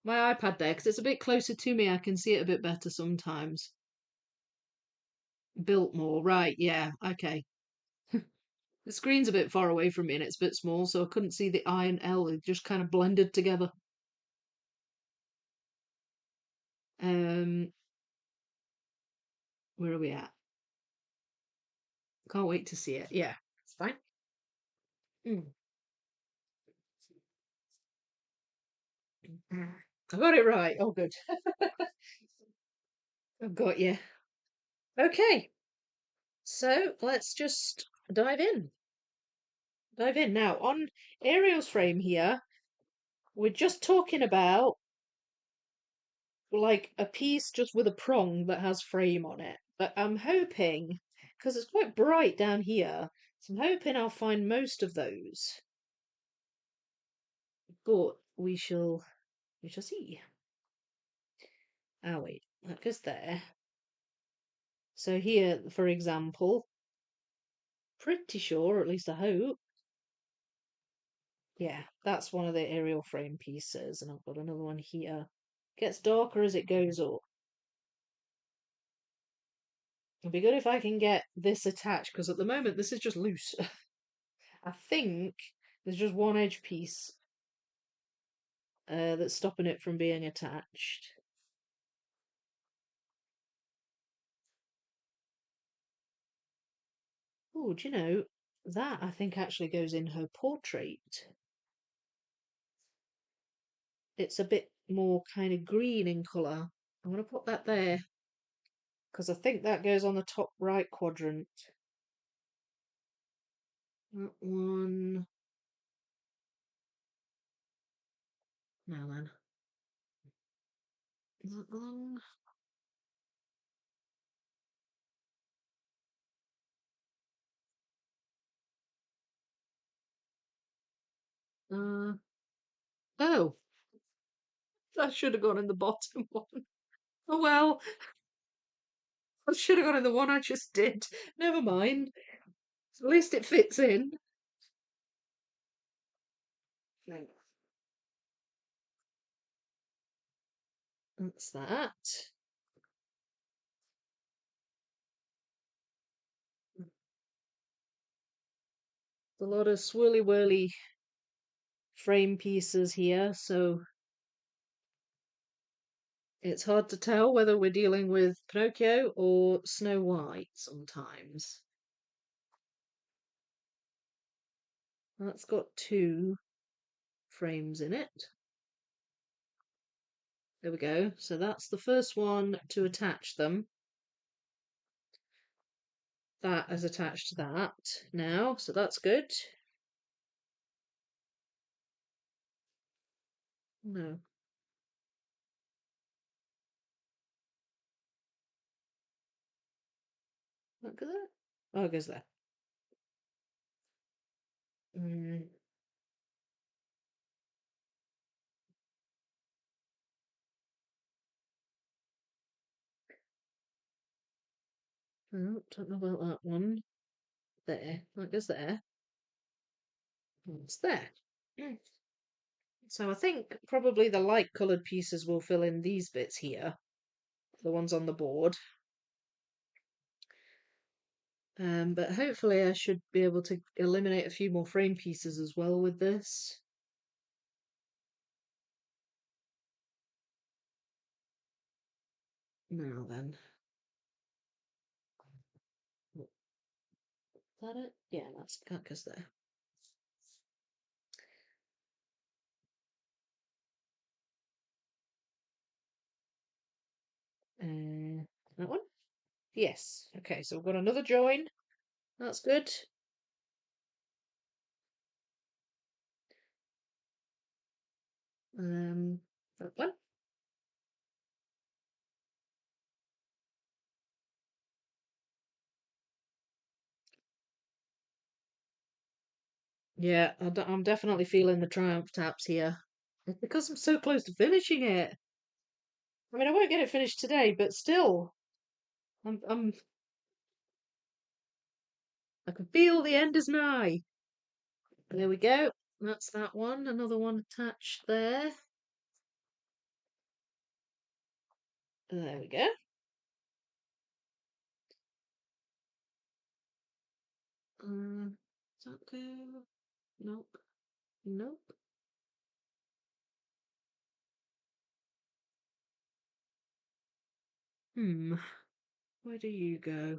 iPad there because it's a bit closer to me. I can see it a bit better sometimes. Biltmore, right? Yeah, okay. The screen's a bit far away from me and it's a bit small, so I couldn't see the I and L. It just kind of blended together. Um, where are we at? Can't wait to see it. Yeah, it's fine. Mm. I got it right. Oh, good. I've got you. Okay, so let's just dive in. Dive in now. On Ariel's frame here, we're just talking about like a piece just with a prong that has frame on it. But I'm hoping, because it's quite bright down here, so I'm hoping I'll find most of those. But we shall see. Oh wait, that goes there. So here, for example, pretty sure, or at least I hope, yeah, that's one of the aerial frame pieces, and I've got another one here. Gets darker as it goes up. It'd be good if I can get this attached, because at the moment this is just loose. I think there's just one edge piece that's stopping it from being attached. Oh, do you know, that I think actually goes in her portrait. It's a bit more kind of green in colour. I'm going to put that there because I think that goes on the top right quadrant. That one. Now then. Is that long? Uh, oh, that should have gone in the bottom one. Oh well, I should have gone in the one I just did. Never mind. At least it fits in. That's that. A lot of swirly whirly frame pieces here, so it's hard to tell whether we're dealing with Pinocchio or Snow White sometimes. That's got two frames in it. There we go. So that's the first one to attach them. That is attached to that now, so that's good. No. That goes there? Oh, it goes there. Mm. Oh, don't know about that one. There. That goes there. It's there. Mm. So I think probably the light coloured pieces will fill in these bits here, the ones on the board. But hopefully I should be able to eliminate a few more frame pieces as well with this. Now then. Is that it? Yeah, that goes there. That one? Yes. Okay, so we've got another join. That's good. That one. Yeah, I'm definitely feeling the triumph taps here. It's because I'm so close to finishing it. I mean, I won't get it finished today, but still, I'm I can feel the end is nigh. There we go. That's that one. Another one attached there. There we go. Does that go? Nope. Nope. Hmm. Where do you go?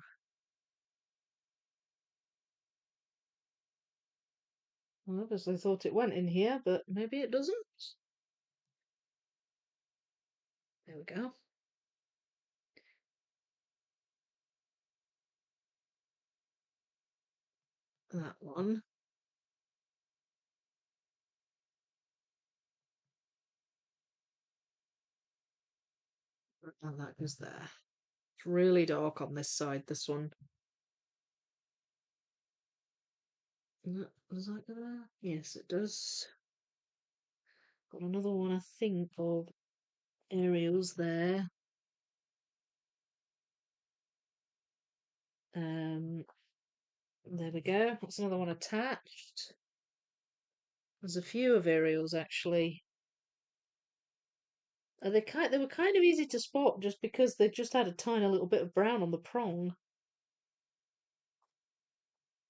Well, obviously thought it went in here, but maybe it doesn't. There we go. That one. And that goes there. It's really dark on this side, this one. Does that go there? Yes, it does. Got another one, I think, of aerials there. There we go. That's another one attached. There's a few of Ariel's actually. They were kind of easy to spot just because they just had a tiny little bit of brown on the prong.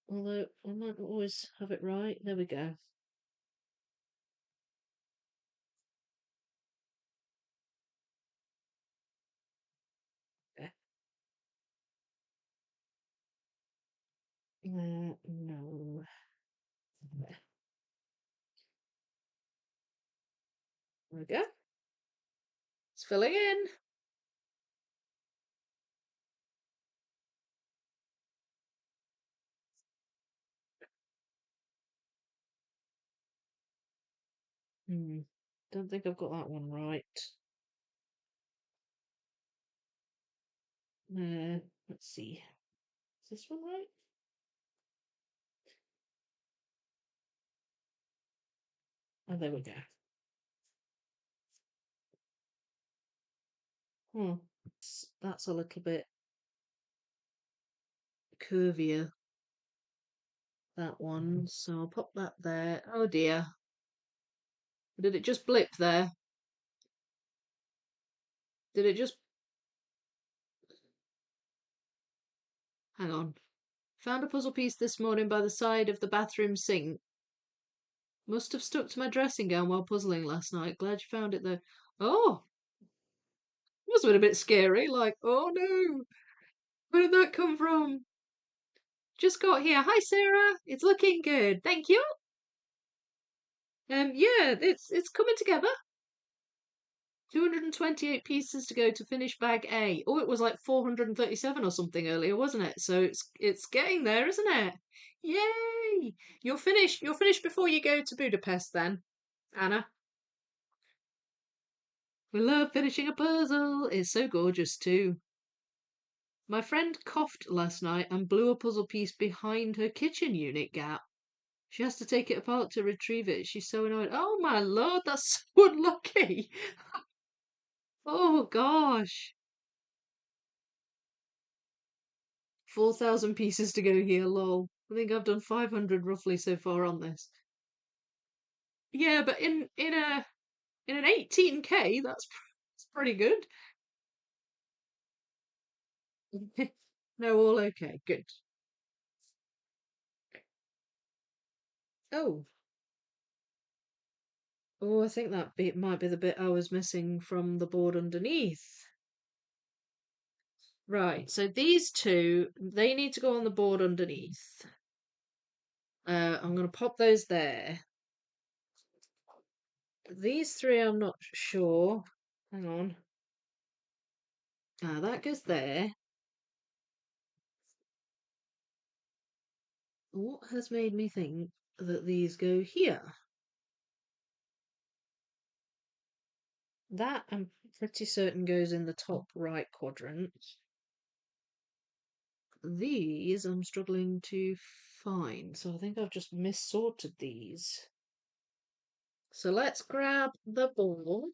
Although I might not always have it right. There we go. Okay. No. There we go. It's filling in. Don't think I've got that one right. Let's see. Is this one right? Oh, there we go. Hmm. That's a little bit curvier, that one. So I'll pop that there. Oh dear. Did it just blip there? Did it just... Hang on. Found a puzzle piece this morning by the side of the bathroom sink. Must have stuck to my dressing gown while puzzling last night. Glad you found it though. Oh, must have been a bit scary. Like, oh no, where did that come from? Just got here. Hi, Sarah. It's looking good. Thank you. Yeah, it's coming together. 228 pieces to go to finish bag A. Oh, it was like 437 or something earlier, wasn't it? So it's getting there, isn't it? Yay! You're finished before you go to Budapest then, Anna. We love finishing a puzzle. It's so gorgeous too. My friend coughed last night and blew a puzzle piece behind her kitchen unit gap. She has to take it apart to retrieve it. She's so annoyed. Oh my lord, that's so unlucky. Oh gosh. 4,000 pieces to go here, lol. I think I've done 500 roughly so far on this. Yeah, but in an 18K, that's pretty good. No, all okay. Good. Oh, oh, I think that bit might be the bit I was missing from the board underneath. Right, so these two, they need to go on the board underneath. I'm going to pop those there. These three, I'm not sure. Hang on. That goes there. What has made me think that these go here? That I'm pretty certain goes in the top right quadrant. These I'm struggling to find, so I think I've just missorted these. So let's grab the board,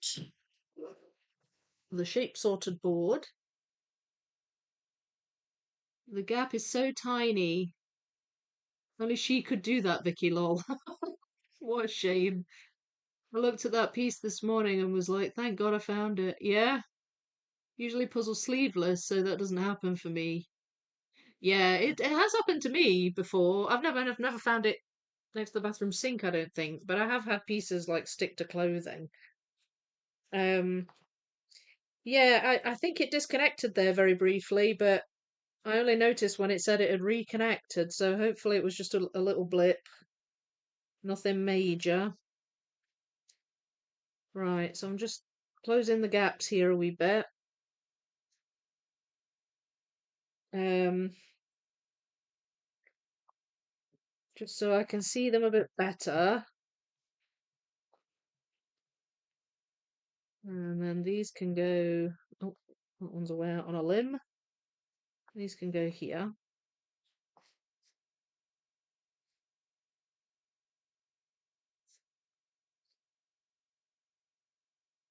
the shape sorted board. The gap is so tiny. Only she could do that, Vicky lol. What a shame. I looked at that piece this morning and was like, thank God I found it. Yeah, usually puzzle sleeveless, so that doesn't happen for me. Yeah, it has happened to me before. I've never found it next to the bathroom sink, I don't think, but I have had pieces like stick to clothing. Um, yeah, I think it disconnected there very briefly, but I only noticed when it said it had reconnected, so hopefully it was just a little blip. Nothing major. Right, so I'm just closing the gaps here a wee bit. Um, just so I can see them a bit better. And then these can go, oh, that one's away out on a limb. These can go here.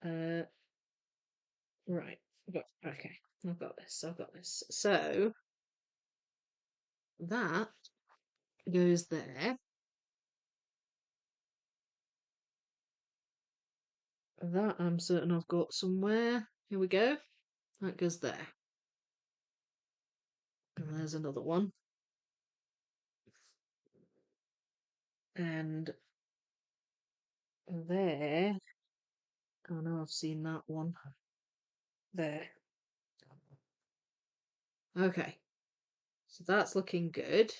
Uh, right, okay, I've got this. So That goes there. That I'm certain I've got somewhere. Here we go. That goes there. And there's another one. And there. Oh no, I've seen that one. There. Okay. So that's looking good.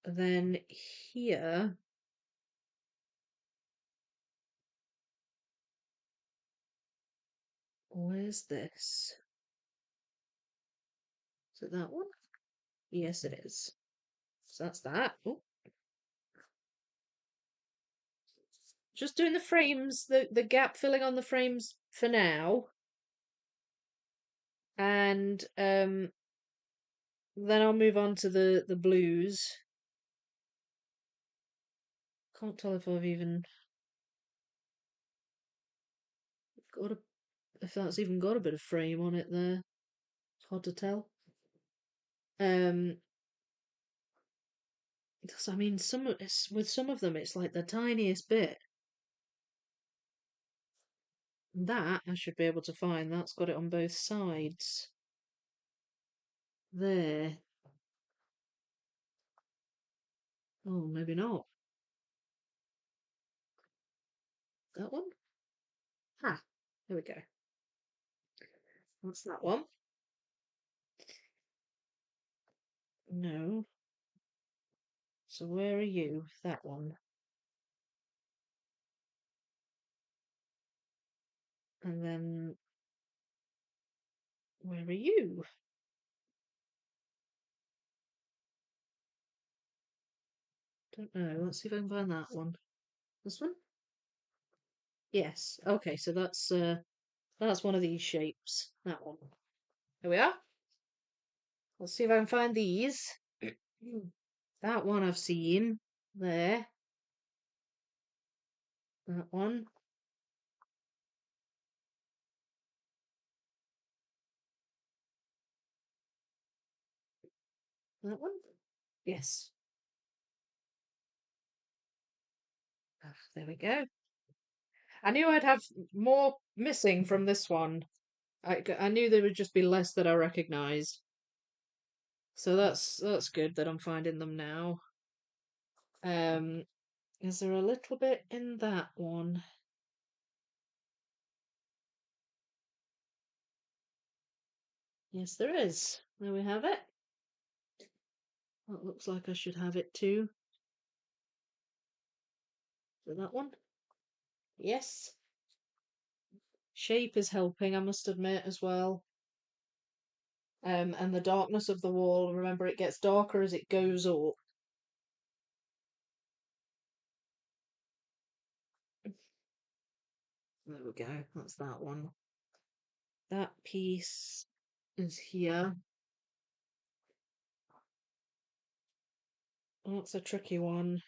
Then here. Where's this? Is it that one? Yes, it is. So that's that. Oh, just doing the frames, the gap filling on the frames for now. And then I'll move on to the blues. Can't tell if I've even got a if that's even got a bit of frame on it there. It's hard to tell. Um, I mean, with some of them, it's like the tiniest bit. That I should be able to find. That's got it on both sides. There. Oh, maybe not. That one? Ha! There we go. That's that one. No. So where are you? That one. And then where are you? Don't know. Let's see if I can find that one. This one? Yes. Okay, so that's one of these shapes. That one. There we are. Let's see if I can find these. That one I've seen. There. That one. That one. Yes. Ah, there we go. I knew I'd have more missing from this one. I knew there would just be less that I recognised. So that's good that I'm finding them now. Um, is there a little bit in that one? Yes, there is. There we have it. That looks like I should have it too. So that one? Yes. Shape is helping, I must admit, as well. And the darkness of the wall, remember it gets darker as it goes up. There we go, that's that one. That piece is here. That's a tricky one.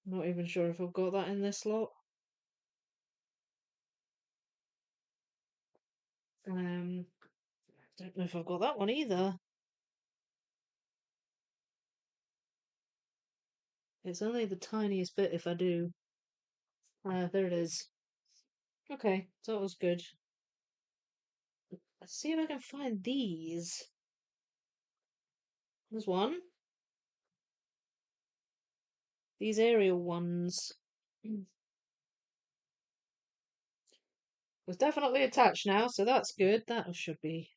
Not even sure if I've got that in this lot. Don't know if I've got that one either. It's only the tiniest bit if I do. There it is. Okay, so that was good. Let's see if I can find these. There's one. These aerial ones. Was definitely attached now, so that's good. That should be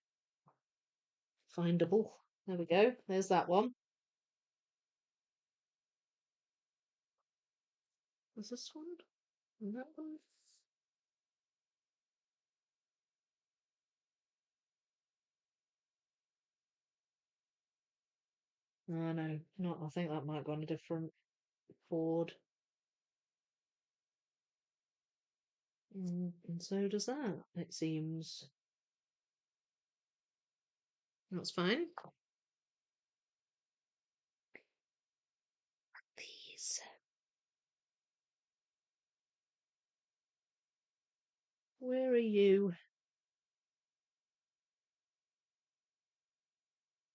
findable. There we go. There's that one. Was this one? And that one? Oh, no, not. I think that might go on a different board. And so does that, it seems. That's fine. These. Where are you?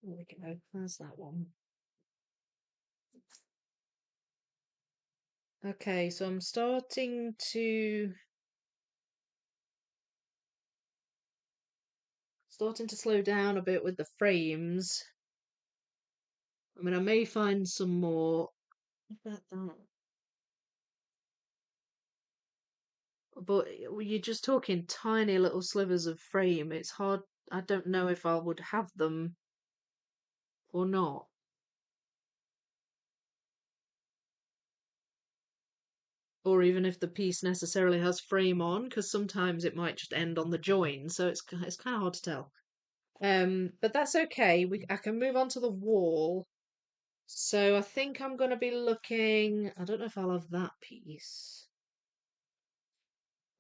There we go. There's that one. Okay, so I'm starting to slow down a bit with the frames. I mean, I may find some more. What about that? But you're just talking tiny little slivers of frame. It's hard. I don't know if I would have them or not. Or even if the piece necessarily has frame on, because sometimes it might just end on the join, so it's kind of hard to tell. But that's okay. I can move on to the wall. So I think I'm going to be looking. I don't know if I'll have that piece.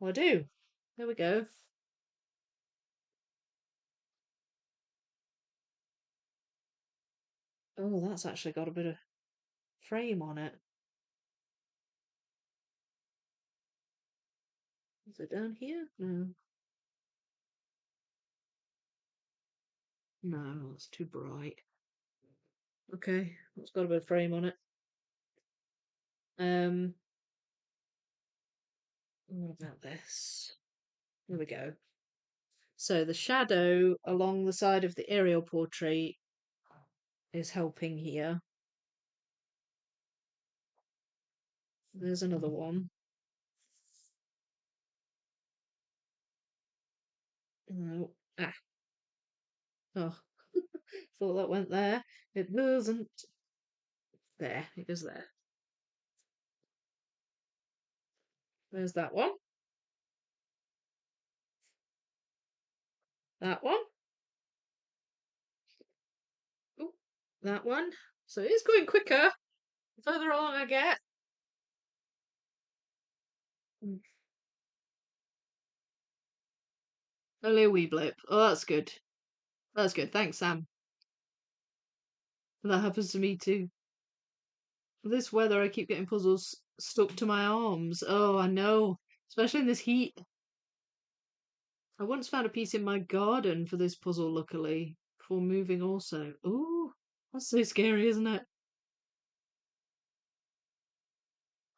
Well, I do. There we go. Oh, that's actually got a bit of frame on it. Is it down here? No. No, it's too bright. Okay, it's got a bit of frame on it. Um, what about this? Here we go. So the shadow along the side of the aerial portrait is helping here. There's another one. No. Ah. Oh, thought that went there. It doesn't. There, it goes there. There's that one. That one. Ooh, that one. So it's going quicker the further along I get. Mm. Only a wee blip. Oh, that's good. That's good. Thanks, Sam. That happens to me too. This weather, I keep getting puzzles stuck to my arms. Oh, I know. Especially in this heat. I once found a piece in my garden for this puzzle, luckily, before moving also. Ooh, that's so scary, isn't it?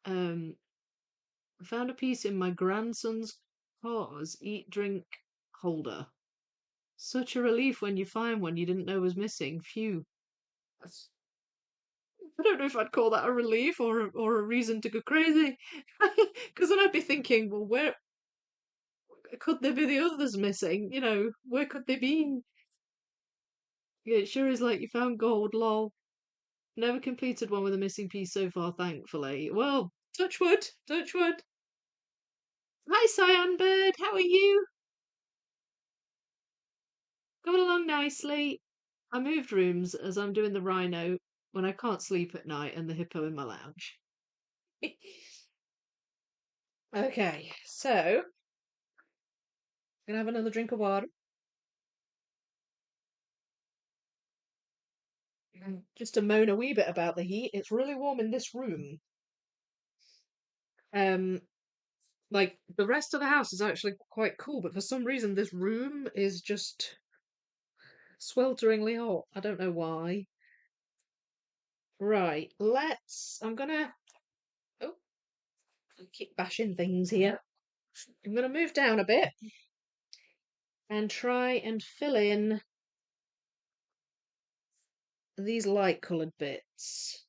Um, I found a piece in my grandson's car's eat drink holder. Such a relief when you find one you didn't know was missing. Phew. That's- I don't know if I'd call that a relief or a reason to go crazy. Because then I'd be thinking, well, where could there be the others missing? Where could they be? Yeah, it sure is like you found gold, lol. Never completed one with a missing piece so far, thankfully. Well, touch wood, touch wood. Hi, Cyan Bird, how are you? Going along nicely. I moved rooms as I'm doing the rhino when I can't sleep at night and the hippo in my lounge. Okay, so gonna have another drink of water. Just to moan a wee bit about the heat. It's really warm in this room. Um, like the rest of the house is actually quite cool, but for some reason this room is just swelteringly hot. I don't know why. Right, I'm gonna, oh, I keep bashing things here. I'm gonna move down a bit and try and fill in these light coloured bits.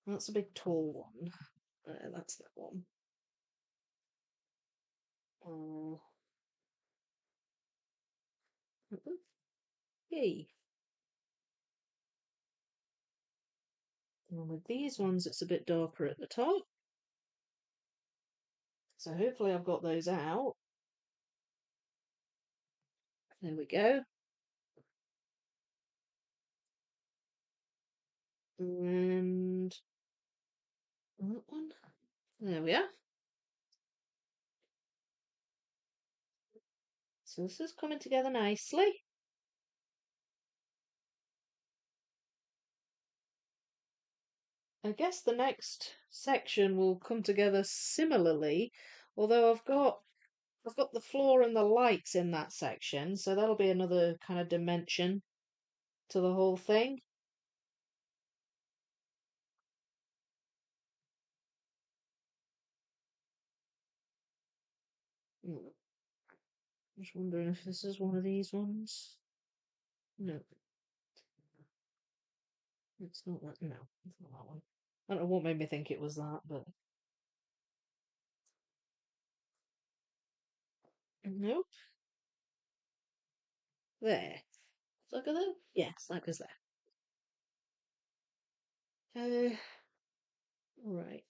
That's a big tall one. That's that one. Oh, yay. And with these ones, it's a bit darker at the top. So hopefully I've got those out. There we go. And that one. There we are. So this is coming together nicely. I guess the next section will come together similarly, although I've got I've got the floor and the lights in that section, so that'll be another kind of dimension to the whole thing. Just wondering if this is one of these ones. No, it's not that. No, it's not that one. I don't know what made me think it was that, but nope. There. Does that go there? Yes, that goes there. Right.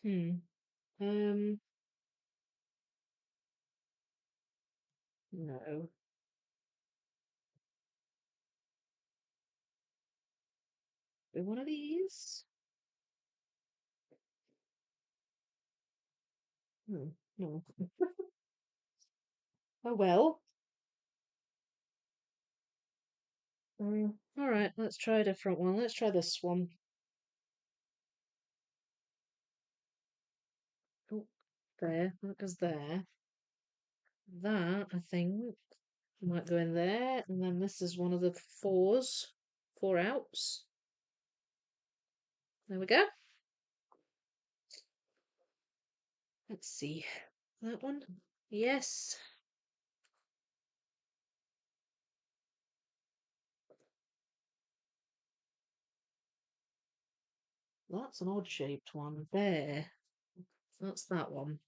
Hmm. Um. No. Be one of these. Hmm. No. Oh well. All right. Let's try a different one. Let's try this one. Oh, there. That goes there. That I think might go in there, and then this is one of the fours. Four outs. There we go. Let's see. That one? Yes. That's an odd shaped one. There. That's that one.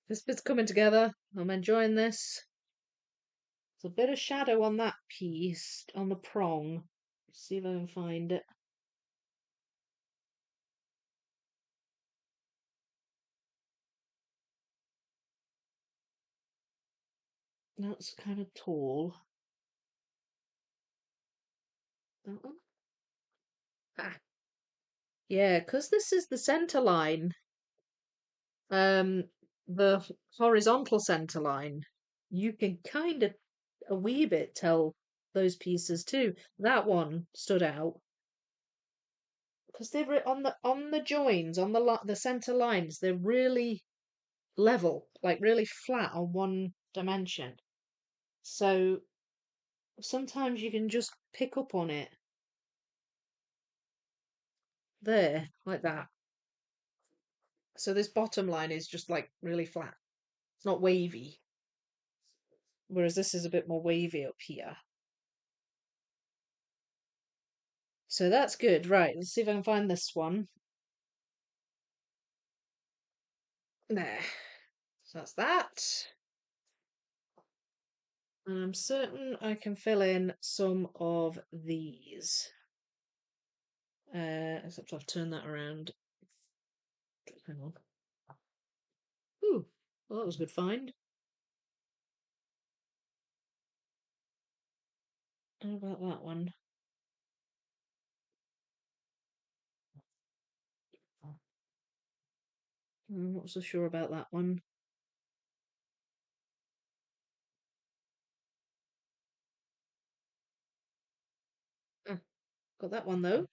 This bit's coming together. I'm enjoying this. There's a bit of shadow on that piece, on the prong. Let's see if I can find it. That's kind of tall. That one? Ah. Yeah, because this is the centre line. The horizontal center line, you can kind of a wee bit tell those pieces too. That one stood out because they're on the joins on the center lines. They're really level, like really flat on one dimension. So sometimes you can just pick up on it there, like that. So this bottom line is just like really flat. It's not wavy. Whereas this is a bit more wavy up here. So that's good. Right, let's see if I can find this one. There. So that's that. And I'm certain I can fill in some of these. Except I've turned that around. Hang on. Ooh, well, that was a good find. How about that one? I'm not so sure about that one. Ah, got that one though.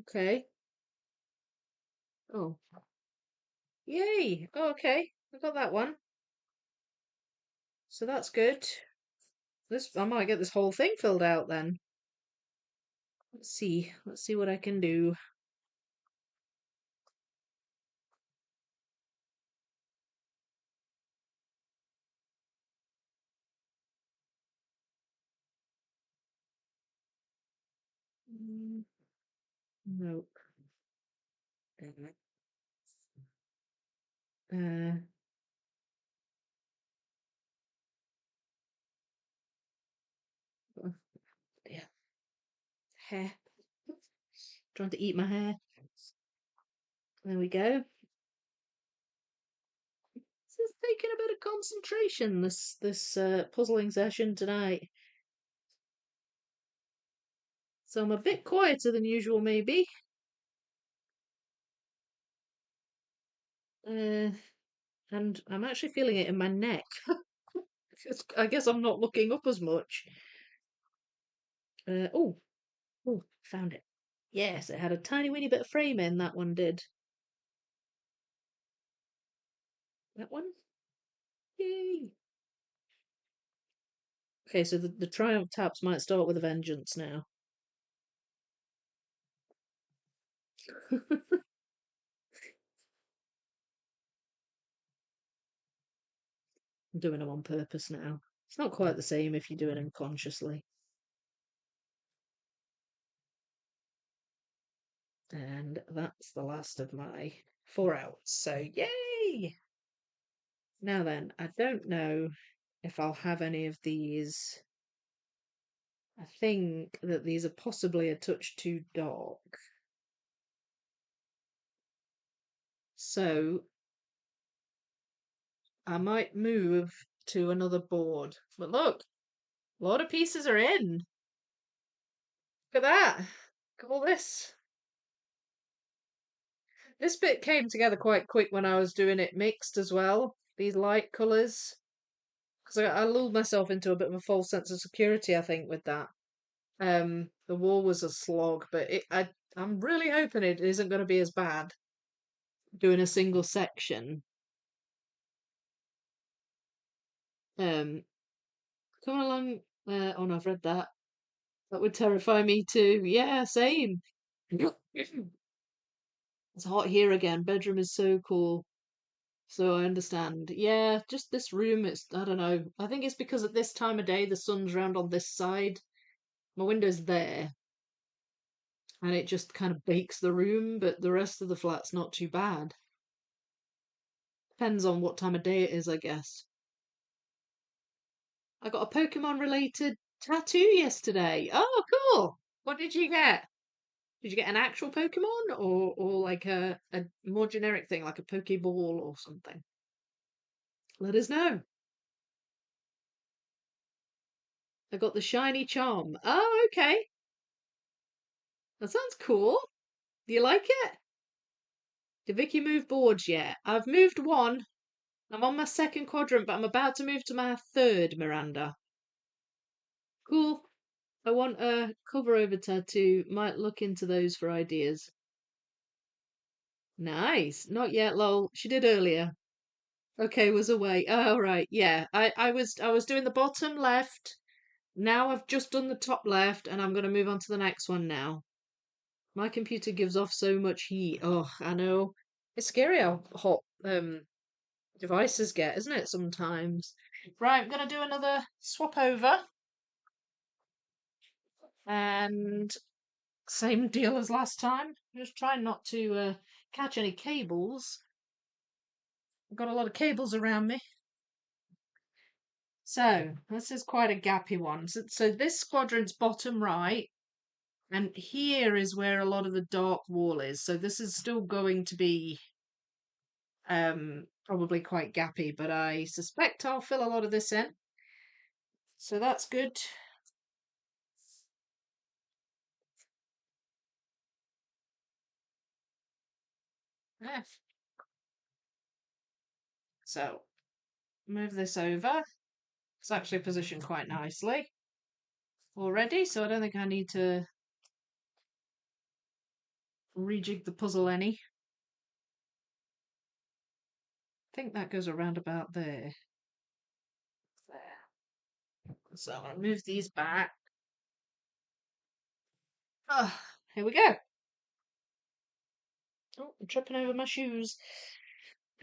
Okay. Oh, yay! Oh, okay, I got that one. So that's good. This I might get this whole thing filled out then. Let's see. Let's see what I can do. Mm, nope. Uh, oh, yeah, hair. Trying to eat my hair. There we go. This is taking a bit of concentration. This puzzling session tonight. So I'm a bit quieter than usual, maybe. Uh, and I'm actually feeling it in my neck. I guess I'm not looking up as much. Oh, oh, found it. Yes, it had a tiny weeny bit of frame in, that one did. That one? Yay! Okay, so the Triumph taps might start with a vengeance now. I'm doing them on purpose now. It's not quite the same if you're doing them consciously. And that's the last of my 4 outs. So, yay! Now then, I don't know if I'll have any of these. I think that these are possibly a touch too dark. So, I might move to another board. But look, a lot of pieces are in. Look at that. Look at all this. This bit came together quite quick when I was doing it mixed as well. These light colours. Because I lulled myself into a bit of a false sense of security, I think, with that. The wall was a slog, but I'm really hoping it isn't going to be as bad doing a single section. Um, Come along. Oh no, I've read that. That would terrify me too. Yeah, same. It's hot here again. Bedroom is so cool. So I understand. Yeah, just this room, I don't know. I think it's because at this time of day the sun's round on this side. My window's there, and it just kind of bakes the room, but the rest of the flat's not too bad. Depends on what time of day it is, I guess. I got a Pokemon related tattoo yesterday. Oh, cool. What did you get? Did you get an actual Pokemon or like a more generic thing like a Pokeball or something? Let us know. I got the shiny charm. Oh, okay. That sounds cool. Do you like it? Did Vicky move boards yet? I've moved one. I'm on my second quadrant, but I'm about to move to my third, Miranda. Cool. I want a cover over tattoo. Might look into those for ideas. Nice. Not yet, lol. She did earlier. Okay, was away. Oh, right. Yeah. I was doing the bottom left. Now I've just done the top left and I'm going to move on to the next one now. My computer gives off so much heat. Oh, I know. It's scary how hot devices get, isn't it, sometimes? Right, I'm going to do another swap over. And same deal as last time. Just trying not to catch any cables. I've got a lot of cables around me. So, this is quite a gappy one. So this quadrant's bottom right, and here is where a lot of the dark wall is. So this is still going to be probably quite gappy, but I suspect I'll fill a lot of this in. So that's good. F. So move this over. It's actually positioned quite nicely already, so I don't think I need to rejig the puzzle any. I think that goes around about there. There. So I'm going to move these back. Oh, here we go. Oh, I'm tripping over my shoes.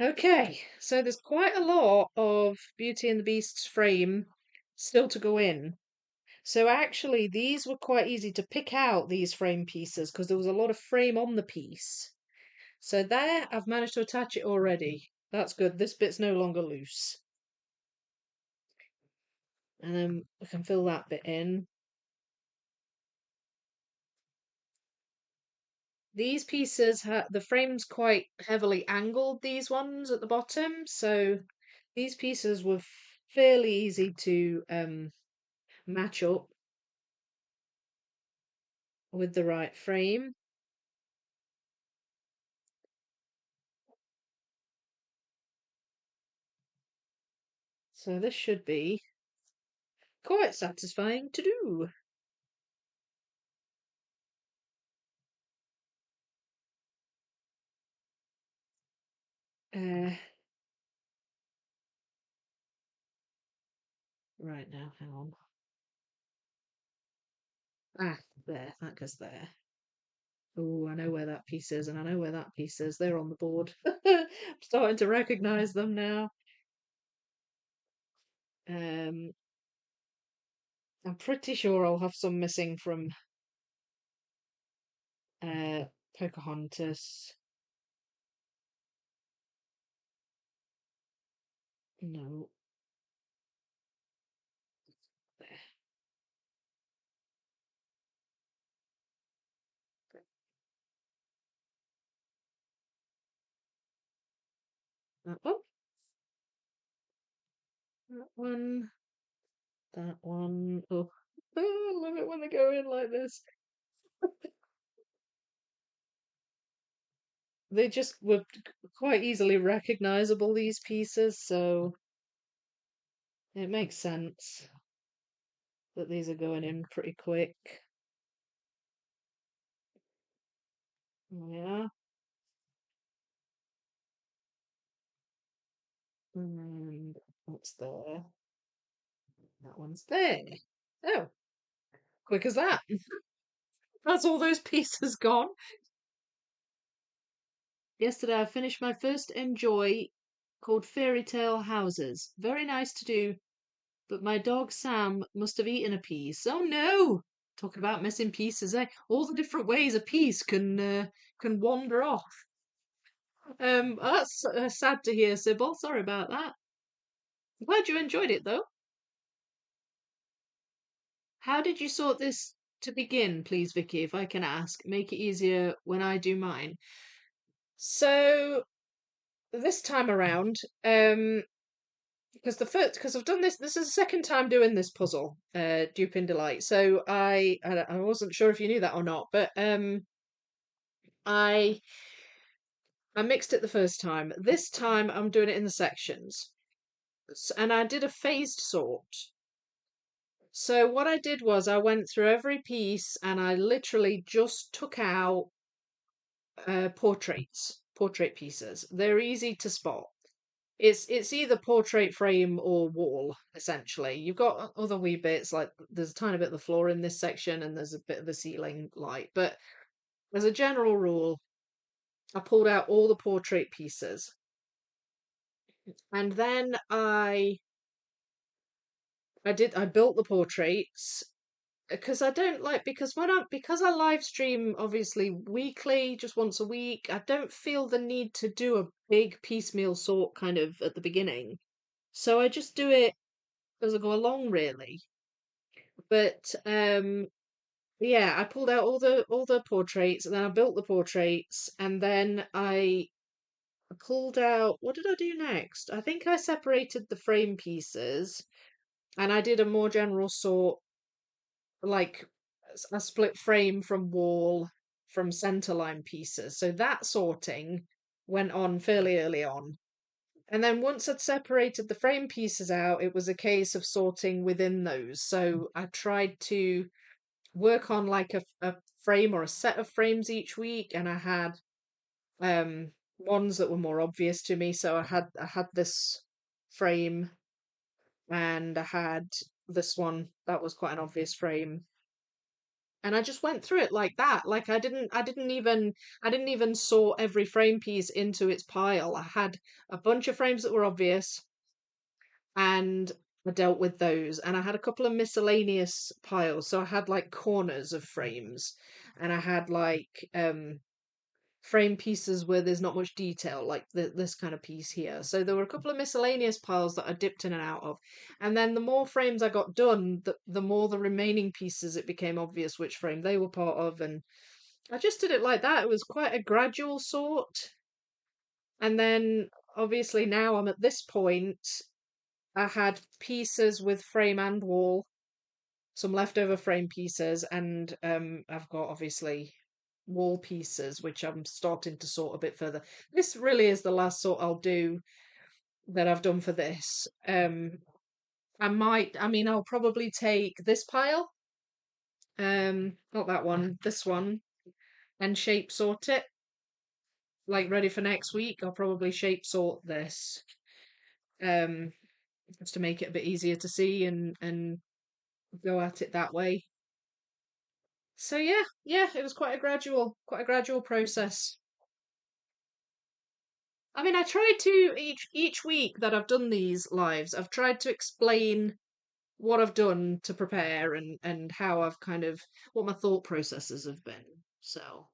Okay, so there's quite a lot of Beauty and the Beast's frame still to go in. So actually, these were quite easy to pick out, these frame pieces, because there was a lot of frame on the piece. So there, I've managed to attach it already. That's good. This bit's no longer loose. And then I can fill that bit in. These pieces, the frame's quite heavily angled, these ones at the bottom. So these pieces were fairly easy to match up. with the right frame. So this should be quite satisfying to do. Uh, right now, hang on. Ah, there, that goes there. Oh, I know where that piece is, and I know where that piece is. They're on the board. I'm starting to recognize them now. Um, I'm pretty sure I'll have some missing from Pocahontas. No, there. That one. That one. That one. Oh, I love it when they go in like this. They just were quite easily recognizable, these pieces, so it makes sense that these are going in pretty quick. Yeah. And what's there? That one's there. Oh, quick as that. That's all those pieces gone. Yesterday I finished my first enjoy called Fairy Tale Houses. Very nice to do, but my dog Sam must have eaten a piece. Oh no! Talk about missing pieces, eh? All the different ways a piece can wander off. That's sad to hear, Sybil. Sorry about that. Glad you enjoyed it though. How did you sort this to begin, please, Vicky, if I can ask? Make it easier when I do mine. So this time around, because I've done this is the second time doing this puzzle, Dupe in Delight. So I wasn't sure if you knew that or not, but I I mixed it the first time. This time I'm doing it in the sections, and I did a phased sort. So what I did was I went through every piece and I literally just took out portrait pieces. They're easy to spot. It's either portrait frame or wall, essentially. You've got other wee bits, like there's a tiny bit of the floor in this section and there's a bit of the ceiling light. But as a general rule, I pulled out all the portrait pieces. And then I built the portraits because I don't like because I live stream obviously weekly, just once a week. I don't feel the need to do a big piecemeal sort kind of at the beginning. So I just do it as I go along, really. But yeah, I pulled out all the portraits, and then I built the portraits, and then I pulled out. What did I do next? I think I separated the frame pieces, and I did a more general sort, like a split frame from wall from centerline pieces. So that sorting went on fairly early on. And then once I'd separated the frame pieces out, it was a case of sorting within those. So I tried to work on like a frame or a set of frames each week, and I had ones that were more obvious to me. So I had this frame, and I had this one that was quite an obvious frame, and I just went through it like that. Like I didn't even sort every frame piece into its pile. I had a bunch of frames that were obvious, and I dealt with those. And I had a couple of miscellaneous piles. So I had like corners of frames, and I had like frame pieces where there's not much detail, like this kind of piece here. So there were a couple of miscellaneous piles that I dipped in and out of. And then the more frames I got done, the more the remaining pieces it became obvious which frame they were part of. And I just did it like that. It was quite a gradual sort. And then obviously now I'm at this point. I had pieces with frame and wall, some leftover frame pieces, and I've got obviously wall pieces, which I'm starting to sort a bit further. This really is the last sort I'll do that I've done for this. I mean, I'll probably take this pile, not that one, this one, and shape sort it, like ready for next week. I'll probably shape sort this, um, just to make it a bit easier to see and go at it that way. So yeah, it was quite a gradual process. I mean, I tried to each week that I've done these lives, I've tried to explain what I've done to prepare and how I've kind of what my thought processes have been. So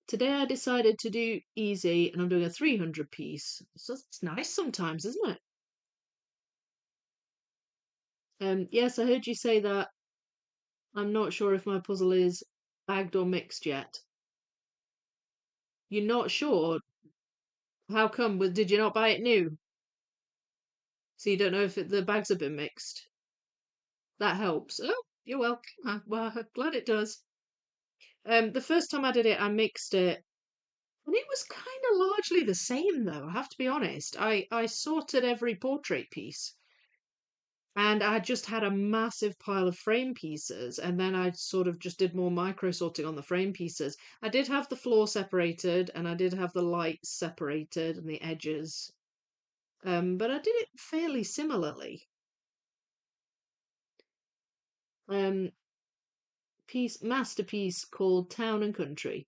today I decided to do easy, and I'm doing a 300 piece. So it's nice sometimes, isn't it? Yes, I heard you say that. I'm not sure if my puzzle is bagged or mixed yet. You're not sure? How come? Did you not buy it new? So you don't know if the bags have been mixed? That helps. Oh, you're welcome. Well, I'm glad it does. The first time I did it, I mixed it, and it was kind of largely the same, though. I have to be honest. I sorted every portrait piece, and I just had a massive pile of frame pieces, and then I sort of just did more micro sorting on the frame pieces. I did have the floor separated, and I did have the lights separated and the edges. But I did it fairly similarly. Um, masterpiece called Town and Country.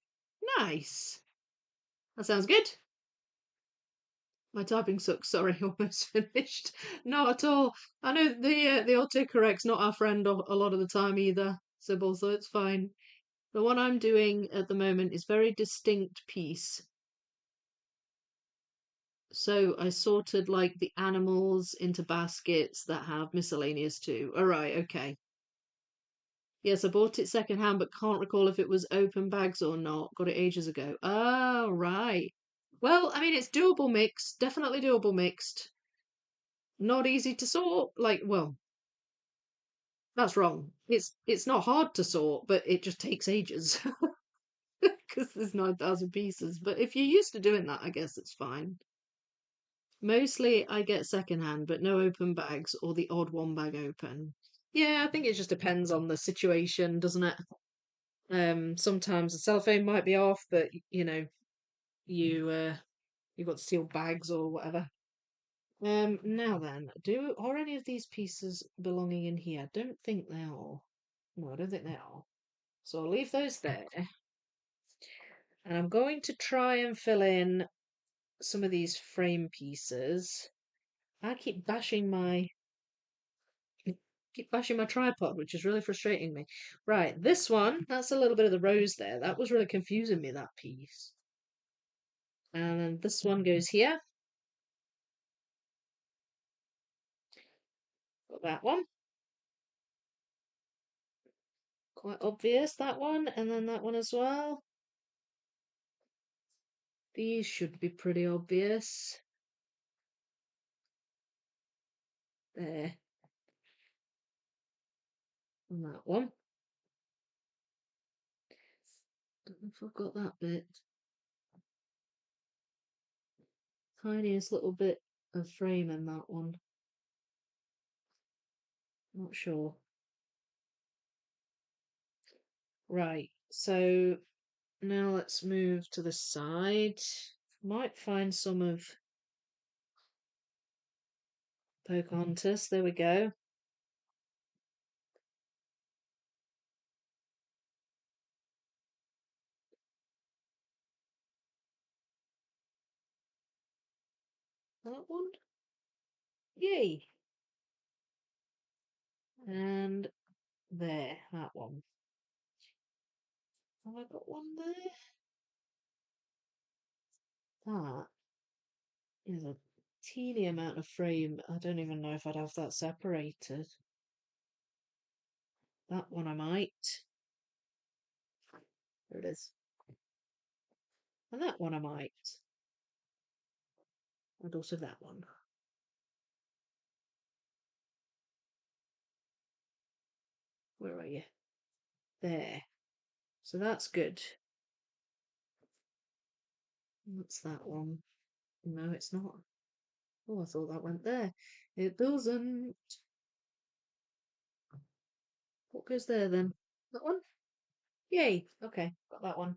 Nice. That sounds good. My typing sucks. Sorry, almost finished. Not at all. I know the autocorrect's not our friend a lot of the time either, Sybil, so it's fine. The one I'm doing at the moment is very distinct piece. So I sorted like the animals into baskets that have miscellaneous too. All right, okay. Yes, I bought it secondhand, but can't recall if it was open bags or not. Got it ages ago. Oh, right. Well, I mean, it's doable mixed. Definitely doable mixed. Not easy to sort. Like, well, that's wrong. It's not hard to sort, but it just takes ages because there's 9,000 pieces. But if you're used to doing that, I guess it's fine. Mostly I get secondhand, but no open bags or the odd one bag open. Yeah, I think it just depends on the situation, doesn't it? Sometimes the cellophane might be off, but you've got sealed bags or whatever. Now then, are any of these pieces belonging in here? I don't think they are. No, I don't think they are. So I'll leave those there. And I'm going to try and fill in some of these frame pieces. I keep bashing my tripod, which is really frustrating me. Right, this one, that's a little bit of the rose there. That was really confusing me, that piece. And then this one goes here. Got that one. Quite obvious, that one. And then that one as well. These should be pretty obvious. There. And that one. Don't know if I've got that bit. Tiniest little bit of frame in that one. Not sure. Right, so now let's move to the side. Might find some of Pocahontas. There we go. That one. Yay. And there, that one. Have I got one there? That is a teeny amount of frame. I don't even know if I'd have that separated. That one I might. There it is. And that one I might. And also that one. Where are you? There. So that's good. What's that one? No, it's not. Oh, I thought that went there. It doesn't. What goes there then? That one? Yay. Okay, got that one.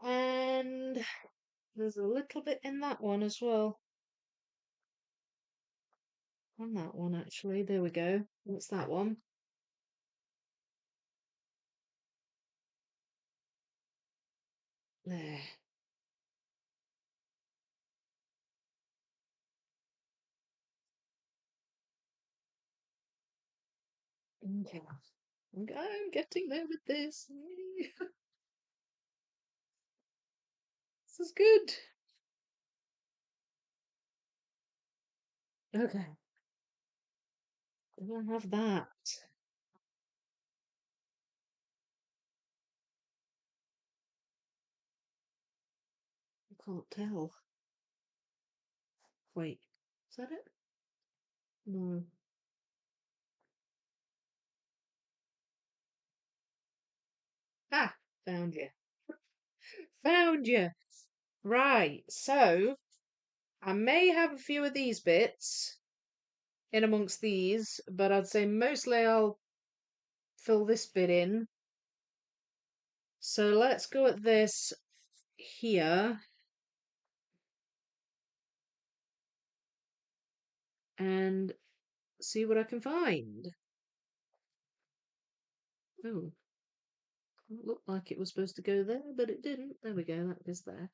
And there's a little bit in that one as well. On that one, actually. There we go. What's that one? There. Okay. I'm getting there with this. This is good. Okay. I don't have that. I can't tell. Wait. Is that it? No. Ah, found you. Found you. Right. So I may have a few of these bits in amongst these, but I'd say mostly I'll fill this bit in. So let's go at this here and see what I can find. Oh, it looked like it was supposed to go there, but it didn't. There we go, that is there.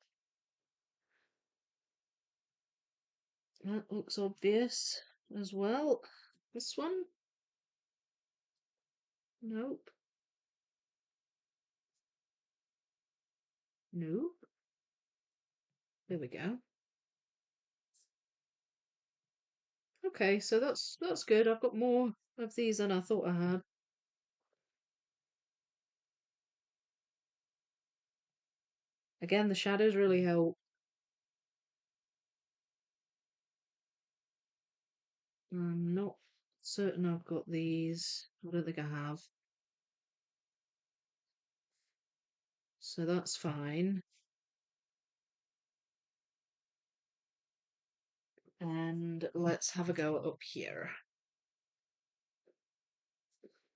That looks obvious as well. This one? Nope. Nope. There we go. Okay, so that's good. I've got more of these than I thought I had. Again, the shadows really help. I'm not certain I've got these. I don't think I have. So that's fine. And let's have a go up here.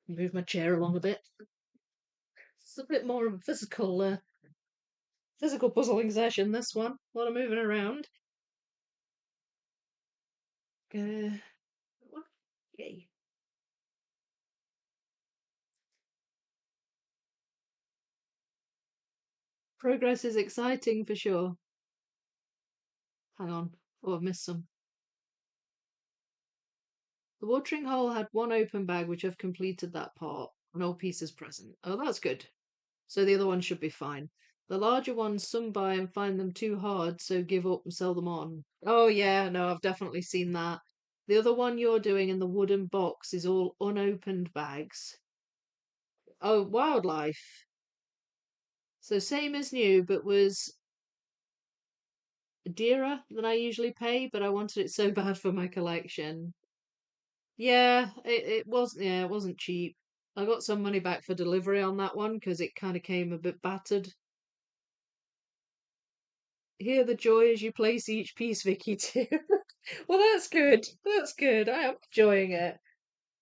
Move my chair along a bit. It's a bit more of a physical puzzling session, this one. A lot of moving around. Uh, Yay. Progress is exciting for sure. Hang on. Oh, I've missed some. The watering hole had one open bag, which I've completed that part. No pieces present. Oh, that's good. So the other one should be fine. The larger ones, some buy and find them too hard, so give up and sell them on. Oh, yeah, no, I've definitely seen that. The other one you're doing in the wooden box is all unopened bags. Oh, wildlife. So same as new, but was dearer than I usually pay, but I wanted it so bad for my collection. Yeah, it wasn't. Yeah, it wasn't cheap. I got some money back for delivery on that one because it kind of came a bit battered. Hear the joy as you place each piece, Vicky, too. Well, that's good. That's good. I am enjoying it.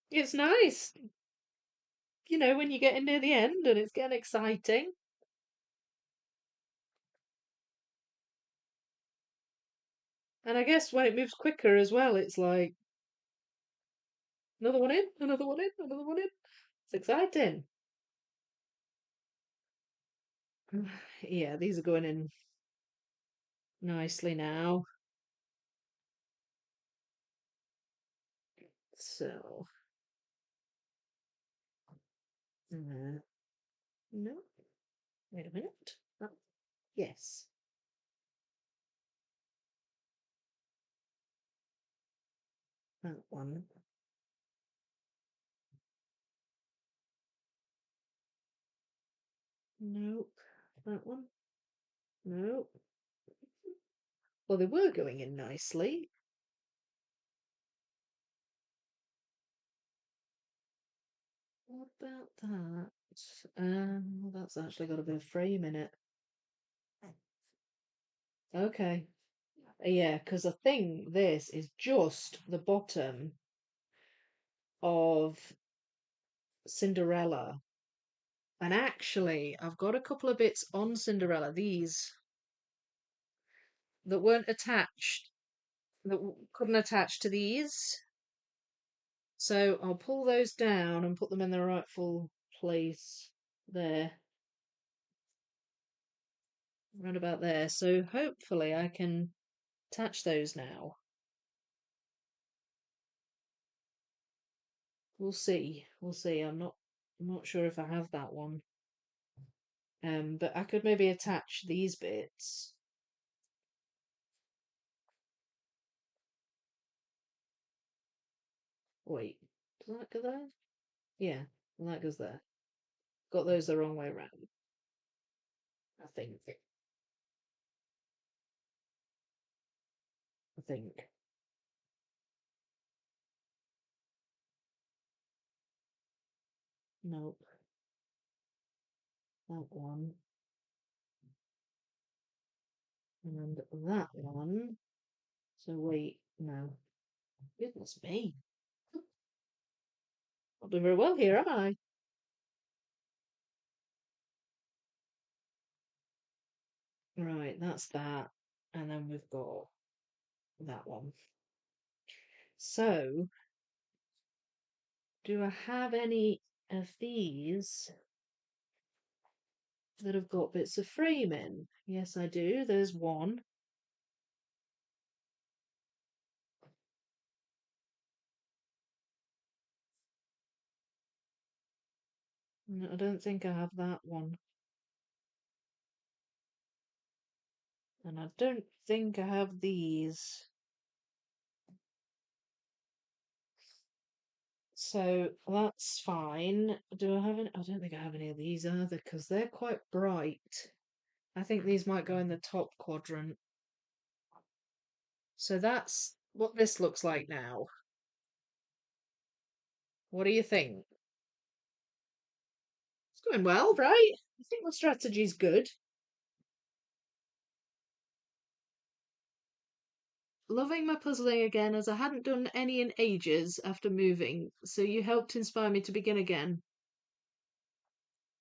It's nice, when you're getting near the end and it's getting exciting. And I guess when it moves quicker as well, it's like another one in, another one in, another one in. It's exciting. Yeah, these are going in nicely now. So, no, wait a minute. Oh, yes, that one. Nope. That one. Nope. Well, they were going in nicely. about that? That's actually got a bit of frame in it. Okay. Yeah, because I think this is just the bottom of Cinderella. And actually, I've got a couple of bits on Cinderella, these that weren't attached, that couldn't attach to these. So I'll pull those down and put them in the rightful place there, right about there. So hopefully I can attach those now. We'll see. We'll see. I'm not sure if I have that one. But I could maybe attach these bits. Wait, does that go there? Yeah, well, that goes there. Got those the wrong way around, I think. I think. Nope. That one. And that one. So wait, no. Goodness me. Not doing very well here, am I? Right, that's that. And then we've got that one. So, do I have any of these that have got bits of frame in? Yes, I do. There's one. No, I don't think I have that one. And I don't think I have these. So that's fine. Do I have any? I don't think I have any of these either because they're quite bright. I think these might go in the top quadrant. So that's what this looks like now. What do you think? It's going well, right? I think the strategy's good. Loving my puzzling again as I hadn't done any in ages after moving, so you helped inspire me to begin again.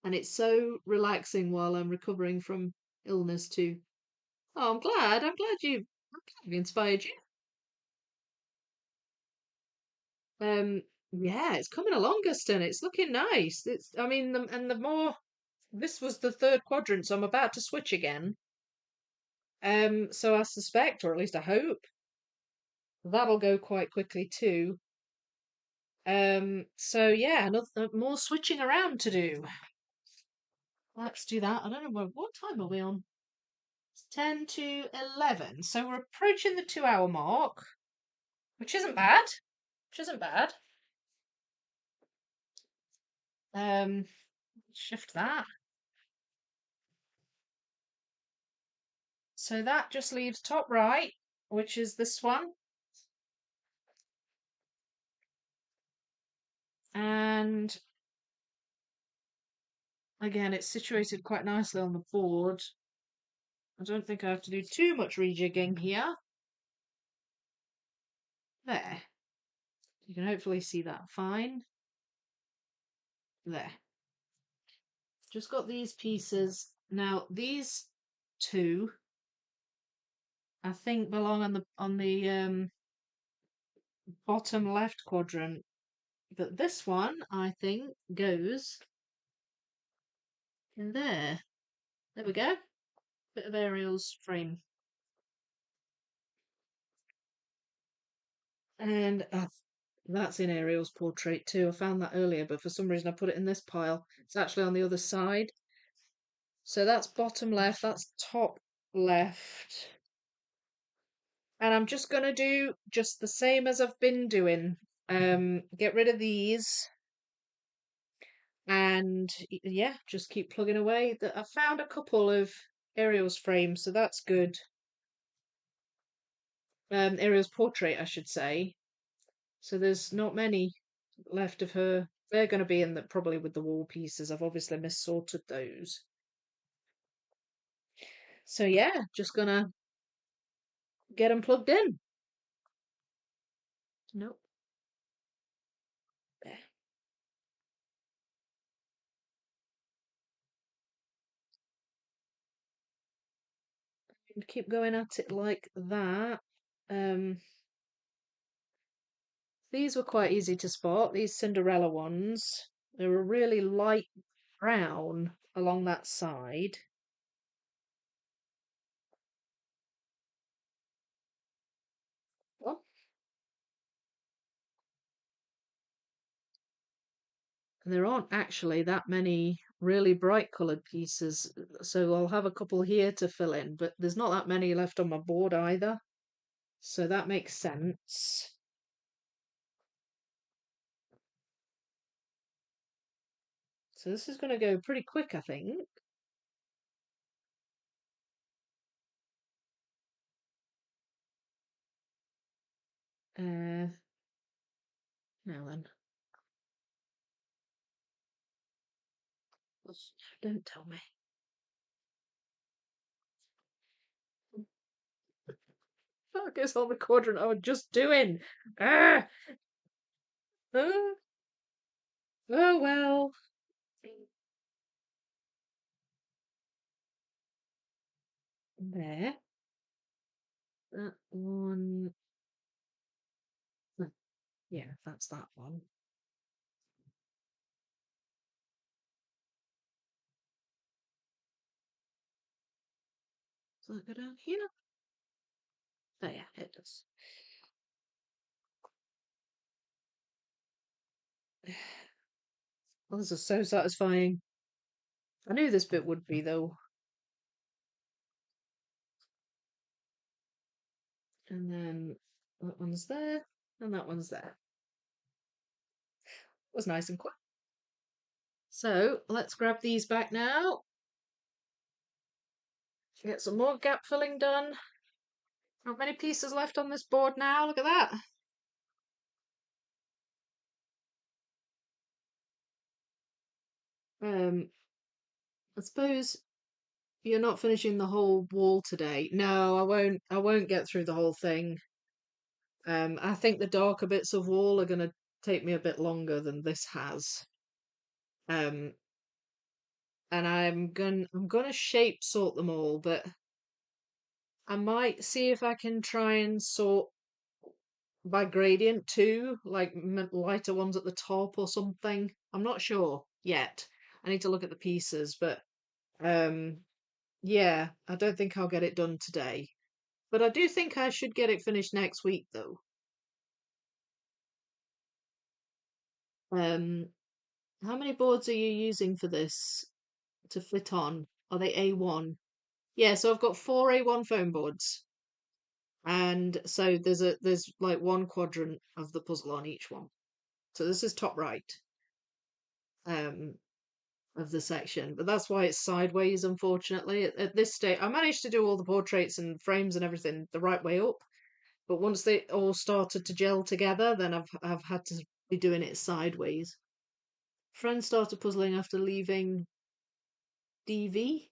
And it's so relaxing while I'm recovering from illness too. Oh, I'm glad we inspired you. Um, yeah, it's coming along, Guston. It's looking nice. I mean, the more, this was the third quadrant, so I'm about to switch again. So I suspect, or at least I hope, that'll go quite quickly too. So yeah, another more switching around to do. Let's do that. I don't know what time are we on? It's 10 to 11. So we're approaching the 2 hour mark, which isn't bad. Which isn't bad. Um, shift that. So that just leaves top right, which is this one. And again, it's situated quite nicely on the board. I don't think I have to do too much rejigging here. There. You can hopefully see that fine. There. Just got these pieces. Now, these two, I think, belong on the bottom left quadrant. But this one, I think, goes in there. There we go. Bit of Ariel's frame. And that's in Ariel's portrait too. I found that earlier, but for some reason I put it in this pile. It's actually on the other side. So that's bottom left, that's top left. And I'm just going to do just the same as I've been doing. Get rid of these. And yeah, just keep plugging away. I found a couple of Ariel's frames, so that's good. Ariel's portrait, I should say. So there's not many left of her They're going to be in the probably with the wall pieces. I've obviously mis-sorted those. So yeah, just gonna get them plugged in. Nope. There. And keep going at it like that. Um, these were quite easy to spot. These Cinderella ones. They were really light brown along that side. Oh, and there aren't actually that many really bright coloured pieces, so I'll have a couple here to fill in, but there's not that many left on my board either. So that makes sense. So this is going to go pretty quick, I think. Now then. Don't tell me. Focus on the quadrant I was just doing. Ah! Oh, oh well. There. That one. Yeah, that's that one. Does that go down here? Oh yeah, it does. Oh, this is so satisfying. I knew this bit would be though. And then that one's there, and that one's there. It was nice and quick. So let's grab these back now. Get some more gap filling done. Not many pieces left on this board now. Look at that. I suppose you're not finishing the whole wall today. No, I won't. I won't get through the whole thing. I think the darker bits of wall are going to take me a bit longer than this has. Um, and I'm gonna shape sort them all, but I might see if I can try and sort by gradient too, like lighter ones at the top or something. I'm not sure yet. I need to look at the pieces, but um, yeah, I don't think I'll get it done today. But I do think I should get it finished next week, though. Um, how many boards are you using for this to fit on? Are they A1? Yeah, so I've got four A1 foam boards, and so there's like one quadrant of the puzzle on each one. So this is top right um of the section, but that's why it's sideways, unfortunately. At this stage, I managed to do all the portraits and frames and everything the right way up, but once they all started to gel together, then I've had to be doing it sideways. Friend started puzzling after leaving DV.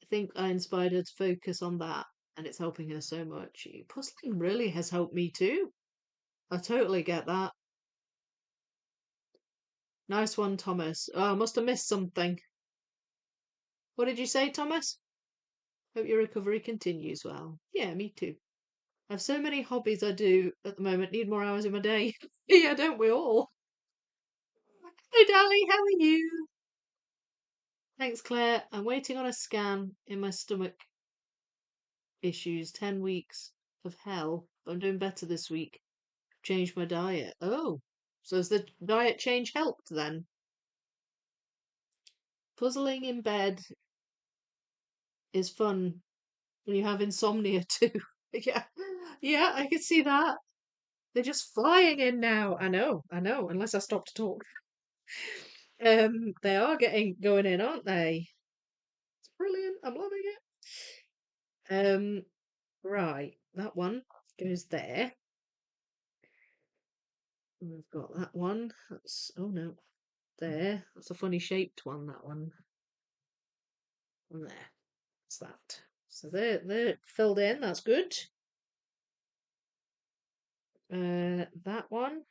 I think I inspired her to focus on that, and it's helping her so much. Puzzling really has helped me too. I totally get that. Nice one, Thomas. Oh, I must have missed something. What did you say, Thomas? Hope your recovery continues well. Yeah, me too. I have so many hobbies I do at the moment, need more hours in my day. Yeah, don't we all? Hey, Dally, how are you? Thanks, Claire. I'm waiting on a scan in my stomach issues. 10 weeks of hell. But I'm doing better this week. Changed my diet. Oh, so has the diet change helped then? Puzzling in bed is fun when you have insomnia too. Yeah, yeah, I can see that. They're just flying in now. I know, unless I stop to talk. They are getting going in, aren't they? It's brilliant. I'm loving it. Right, that one goes there. We've got that one. That's, oh no, there. That's a funny shaped one, that one. And there. That's that. So they're filled in, that's good. That one.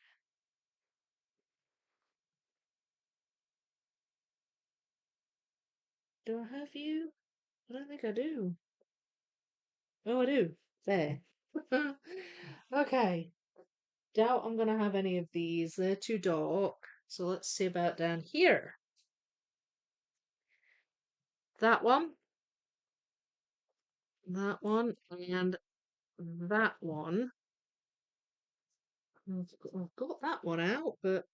Do I have you? I don't think I do. Oh, I do. There. Okay. Doubt I'm gonna have any of these. They're too dark. So let's see about down here. That one, and that one. I've got that one out, but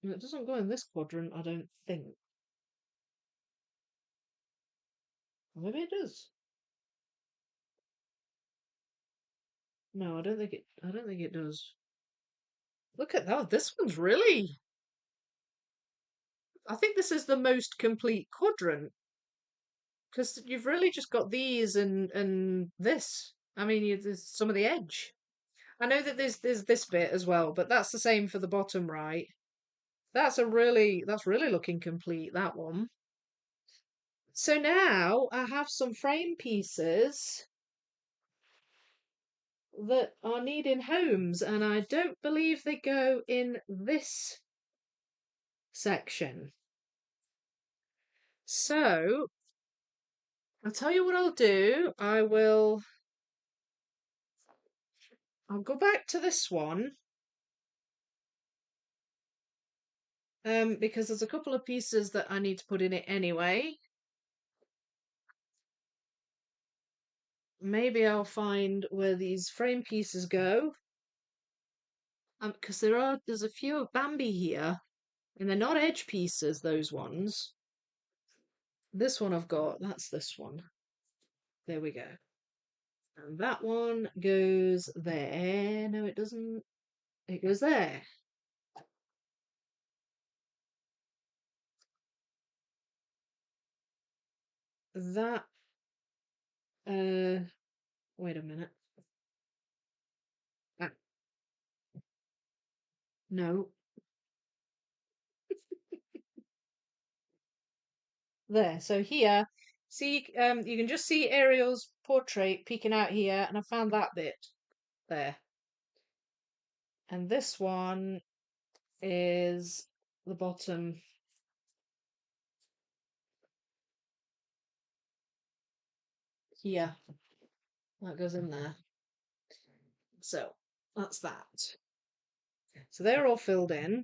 it doesn't go in this quadrant, I don't think. Maybe it does. No, I don't think it does. Look at that. This one's really, I think this is the most complete quadrant because you've really just got these and this. I mean, there's some of the edge. I know that there's this bit as well, but that's the same for the bottom right. That's really looking complete, that one. So now I have some frame pieces that are needing homes, and I don't believe they go in this section. So I'll tell you what I'll do. I'll go back to this one. Because there's a couple of pieces that I need to put in it anyway. Maybe I'll find where these frame pieces go. Because there's a few of Bambi here, and they're not edge pieces, those ones. This one I've got, that's this one. There we go. And that one goes there. No, it doesn't. It goes there. That, wait a minute. Ah, no. There. So here, see, you can just see Ariel's portrait peeking out here, and I found that bit there. And this one is the bottom here. That goes in there. So that's that. So they're all filled in.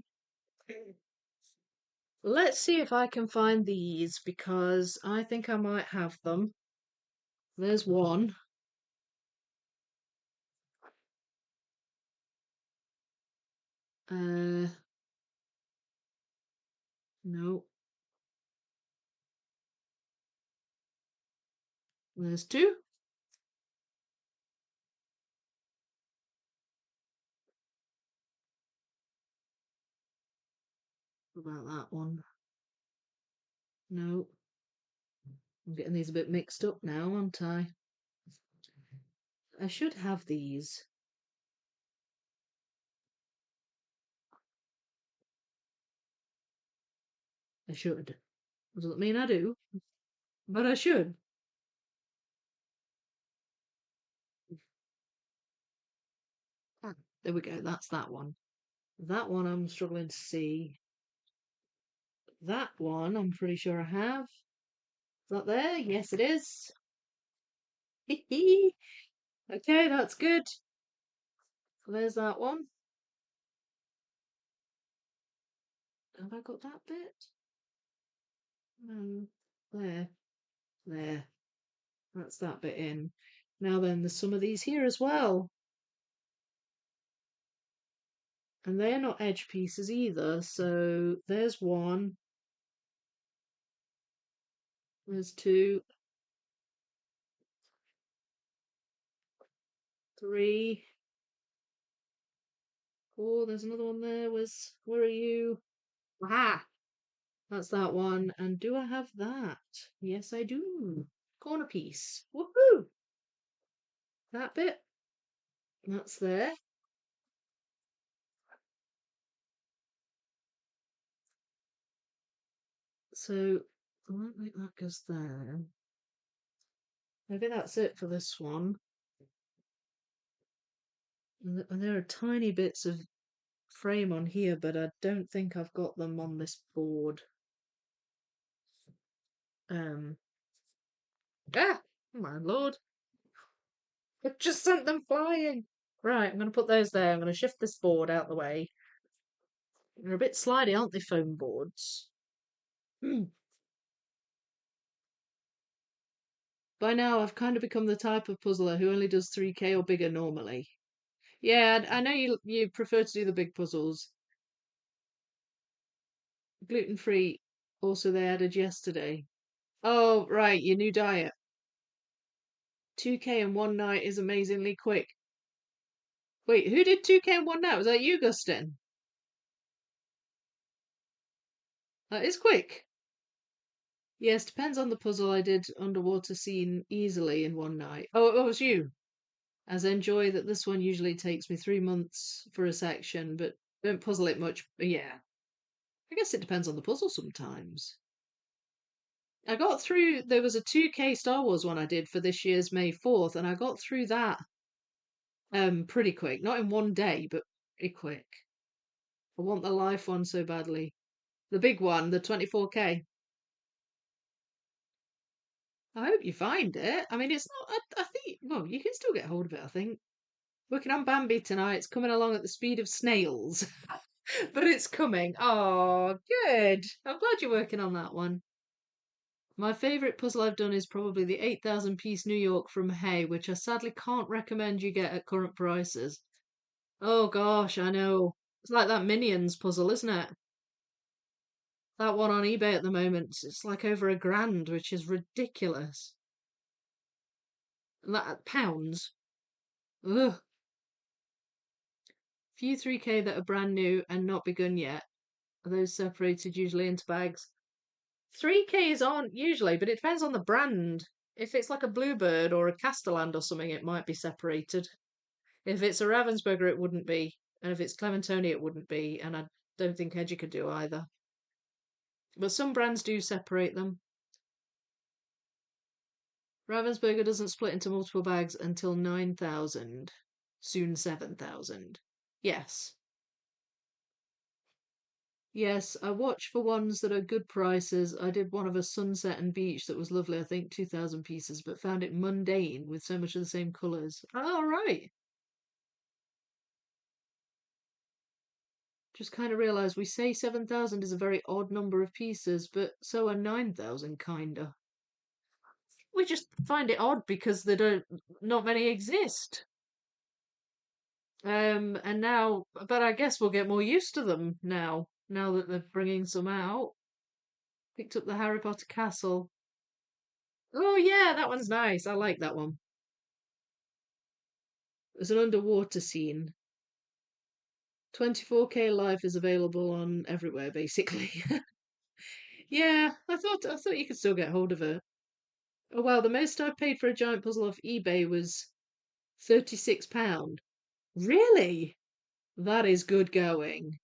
Let's see if I can find these because I think I might have them. There's one. No. There's two. What about that one? No. I'm getting these a bit mixed up now, aren't I? I should have these. I should. Doesn't mean I do, but I should. Ah, there we go. That's that one. That one I'm struggling to see. That one I'm pretty sure I have. Is that there? Yes, it is. Okay, that's good. So there's that one. Have I got that bit? No. There. There. That's that bit in. Now then, there's some of these here as well. And they're not edge pieces either. So there's one. There's two. Three. Oh, there's another one there. Where are you? Aha! That's that one. And do I have that? Yes, I do. Corner piece. Woohoo! That bit. That's there. So I won't think that goes there. Maybe that's it for this one. And there are tiny bits of frame on here, but I don't think I've got them on this board. Ah, my lord. I've just sent them flying. Right, I'm going to put those there. I'm going to shift this board out the way. They're a bit slidey, aren't they, foam boards? By now, I've kind of become the type of puzzler who only does 3K or bigger normally. Yeah, I know you prefer to do the big puzzles. Gluten-free, also they added yesterday. Oh, right, your new diet. 2K in one night is amazingly quick. Wait, who did 2K in one night? Was that you, Gustin? That is quick. Yes, depends on the puzzle. I did underwater scene easily in one night. Oh, it was you. As I enjoy that this one usually takes me 3 months for a section, but don't puzzle it much. But yeah, I guess it depends on the puzzle sometimes. I got through, there was a 2K Star Wars one I did for this year's May 4th, and I got through that pretty quick. Not in one day, but pretty quick. I want the life one so badly. The big one, the 24K. I hope you find it. I mean, it's not, I think, well, you can still get hold of it, I think. Working on Bambi tonight. It's coming along at the speed of snails. But it's coming. Oh, good. I'm glad you're working on that one. My favourite puzzle I've done is probably the 8,000 piece New York from Hay, which I sadly can't recommend you get at current prices. Oh gosh, I know. It's like that Minions puzzle, isn't it? That one on eBay at the moment, it's like over £1,000, which is ridiculous. And that pounds. Ugh. Few 3K that are brand new and not begun yet. Are those separated usually into bags? 3Ks aren't usually, but it depends on the brand. If it's like a Bluebird or a Castellan or something, it might be separated. If it's a Ravensburger, it wouldn't be. And if it's Clementoni, it wouldn't be. And I don't think Edgy could do either. But some brands do separate them. Ravensburger doesn't split into multiple bags until 9,000. Soon 7,000. Yes. Yes, I watch for ones that are good prices. I did one of a sunset and beach that was lovely, I think 2,000 pieces, but found it mundane with so much of the same colours. Oh, right. Just kind of realised we say 7,000 is a very odd number of pieces, but so are 9,000, kinda. We just find it odd because not many exist. And now, but I guess we'll get more used to them now that they're bringing some out. Picked up the Harry Potter castle. Oh yeah, that one's nice. I like that one. There's an underwater scene. 24K Life is available on everywhere, basically. Yeah, I thought you could still get hold of it. Oh wow, the most I've paid for a giant puzzle off eBay was £36. Really? That is good going.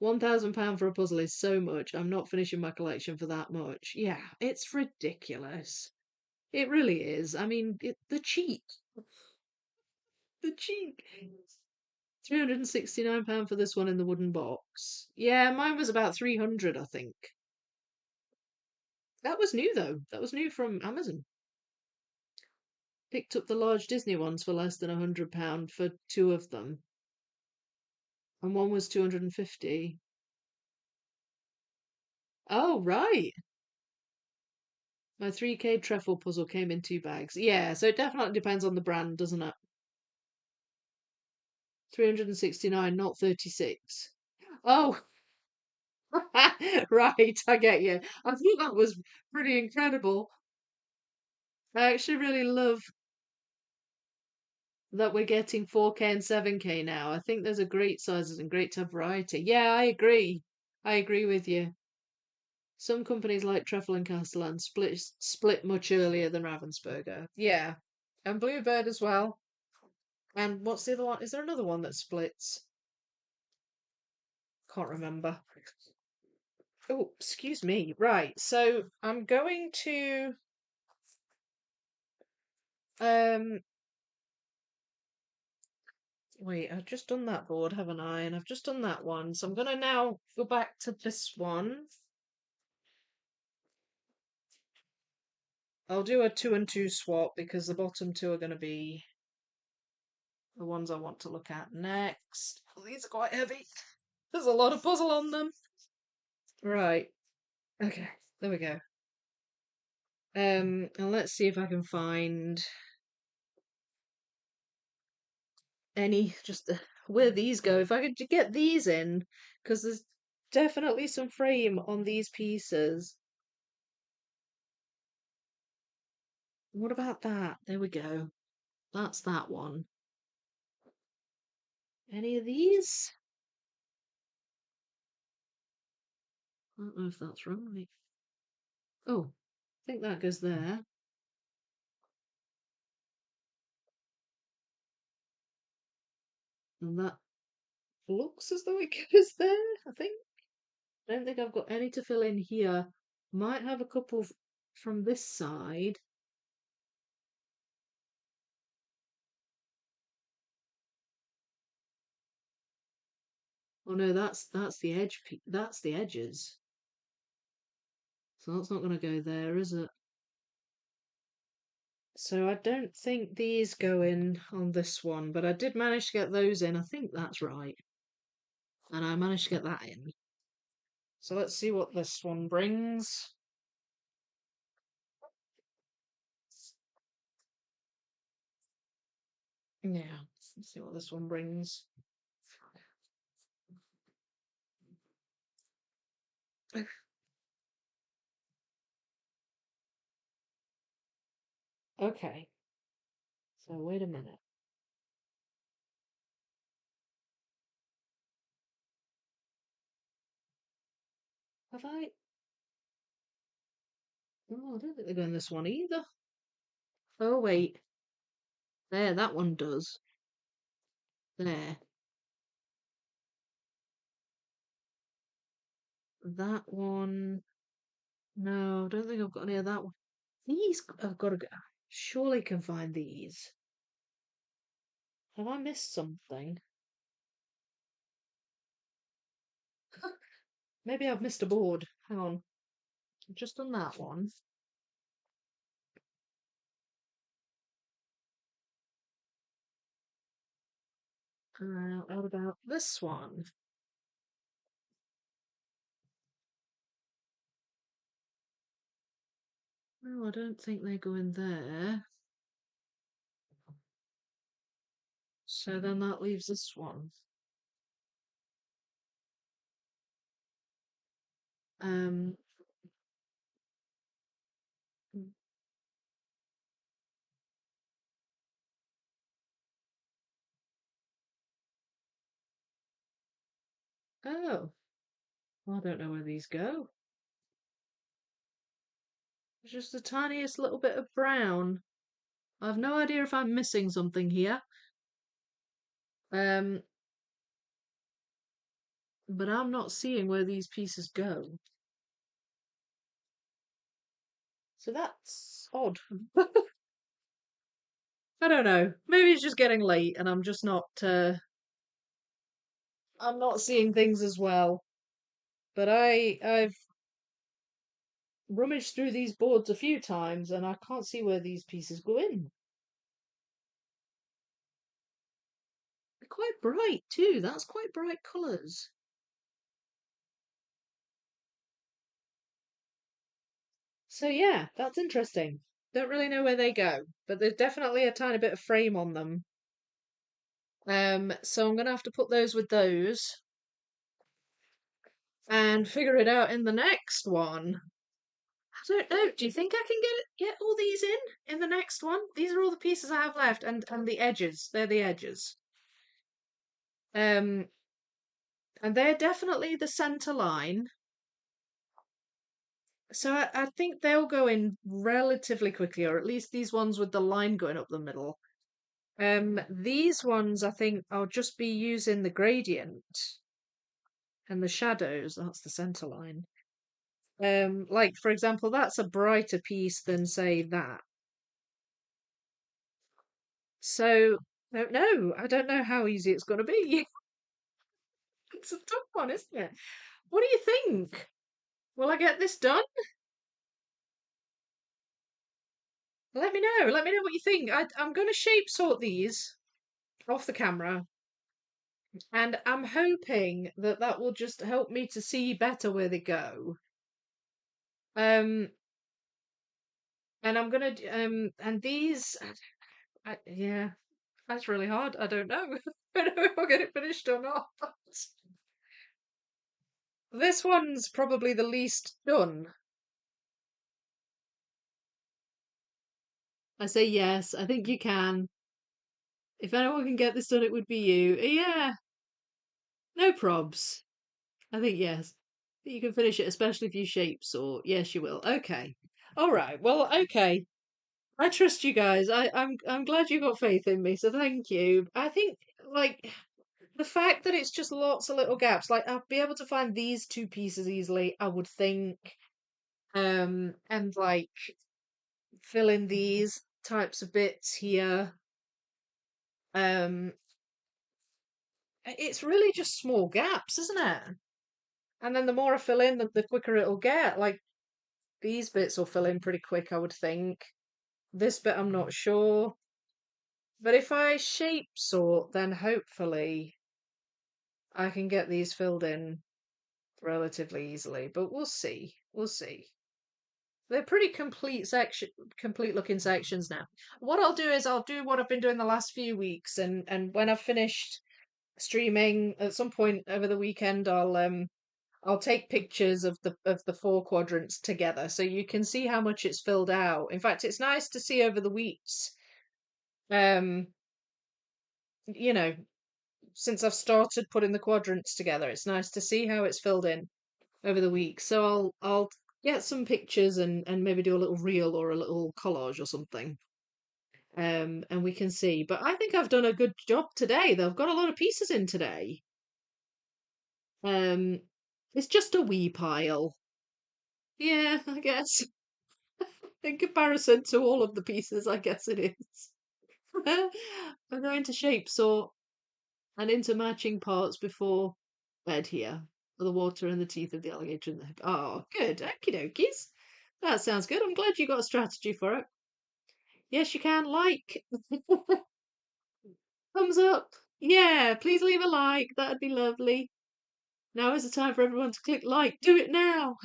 £1,000 for a puzzle is so much. I'm not finishing my collection for that much. Yeah, it's ridiculous. It really is. I mean, the cheek. The cheek. £369 for this one in the wooden box. Yeah, mine was about 300, I think. That was new though. That was new from Amazon. Picked up the large Disney ones for less than £100 for two of them. And one was 250. Oh, right. My 3K trefoil puzzle came in 2 bags. Yeah, so it definitely depends on the brand, doesn't it? 369, not 36. Oh, right, I get you. I thought that was pretty incredible. I actually really love that we're getting 4K and 7K now. I think there's a great sizes and great to have variety. Yeah, I agree. I agree with you. Some companies like Truffle and Castellan split much earlier than Ravensburger. Yeah. And Bluebird as well. And what's the other one? Is there another one that splits? Can't remember. Oh, excuse me. Right, so I'm going to um wait, I've just done that board, haven't I? And I've just done that one. So I'm gonna now go back to this one. I'll do a 2 and 2 swap because the bottom two are gonna be the ones I want to look at next. Oh, these are quite heavy. There's a lot of puzzle on them. Right. Okay, there we go. And let's see if I can find any just where these go. If I could get these in, because there's definitely some frame on these pieces. What about that? There we go. That's that one. Any of these? I don't know if that's right. Oh, I think that goes there. And that looks as though it goes there, I think. I don't think I've got any to fill in here. Might have a couple from this side. Oh no, that's the edge. That's the edges. So that's not going to go there, is it? So I don't think these go in on this one, but I did manage to get those in. I think that's right. And I managed to get that in. So let's see what this one brings. Yeah, let's see what this one brings. Okay, so wait a minute. Have I? Oh, I don't think they go in this one either. Oh, wait. There, that one does. There. That one. No, I don't think I've got any of that one. These I've got to go. Surely can find these. Have I missed something? Maybe I've missed a board. Hang on. I've just done that one. What about this one? No, I don't think they go in there. So then that leaves this one. Um, oh, I don't know where these go. It's just the tiniest little bit of brown. I have no idea if I'm missing something here. Um, but I'm not seeing where these pieces go. So that's odd. I don't know. Maybe it's just getting late and I'm not seeing things as well. But I've rummaged through these boards a few times and I can't see where these pieces go in. They're quite bright too. That's quite bright colours. So yeah, that's interesting. Don't really know where they go, but there's definitely a tiny bit of frame on them. So I'm gonna have to put those with those and figure it out in the next one. I don't know. Do you think I can get all these in the next one? These are all the pieces I have left, and the edges. They're the edges. Um, and they're definitely the center line. So I think they'll go in relatively quickly, or at least these ones with the line going up the middle. These ones I think I'll just be using the gradient and the shadows. That's the center line. Like for example, that's a brighter piece than say that. So I don't know. I don't know how easy it's gonna be. It's a tough one, isn't it? What do you think? Will I get this done? Let me know. Let me know what you think. I'm going to shape sort these off the camera, and I'm hoping that that will just help me to see better where they go. Um, and I'm gonna and these, yeah, that's really hard. I don't know. I don't know if I'll get it finished or not. This one's probably the least done. I say yes. I think you can. If anyone can get this done, it would be you. Yeah, no probs. I think yes. You can finish it, especially if you shape sort. Yes, you will. Okay. All right. Well, okay. I trust you guys. I'm glad you got faith in me, so thank you. I think like the fact that it's just lots of little gaps, like I'll be able to find these two pieces easily, I would think. And like fill in these types of bits here. Um, it's really just small gaps, isn't it? And then the more I fill in, the quicker it'll get. Like these bits will fill in pretty quick, I would think. This bit I'm not sure. But if I shape sort, then hopefully I can get these filled in relatively easily. But we'll see. We'll see. They're pretty complete looking sections now. What I'll do is I'll do what I've been doing the last few weeks, and when I've finished streaming at some point over the weekend, I'll take pictures of the four quadrants together so you can see how much it's filled out. In fact, it's nice to see over the weeks. Um, you know, since I've started putting the quadrants together, it's nice to see how it's filled in over the weeks. So I'll get some pictures and maybe do a little reel or a little collage or something. And we can see. But I think I've done a good job today. Though I've got a lot of pieces in today. Um, it's just a wee pile. Yeah, I guess. In comparison to all of the pieces, I guess it is. I'm going to shape sort and into matching parts before bed here. For the water and the teeth of the alligator and the hip. Oh, good. Okie dokies. That sounds good. I'm glad you got a strategy for it. Yes, you can. Like. Thumbs up. Yeah, please leave a like. That'd be lovely. Now is the time for everyone to click like. Do it now.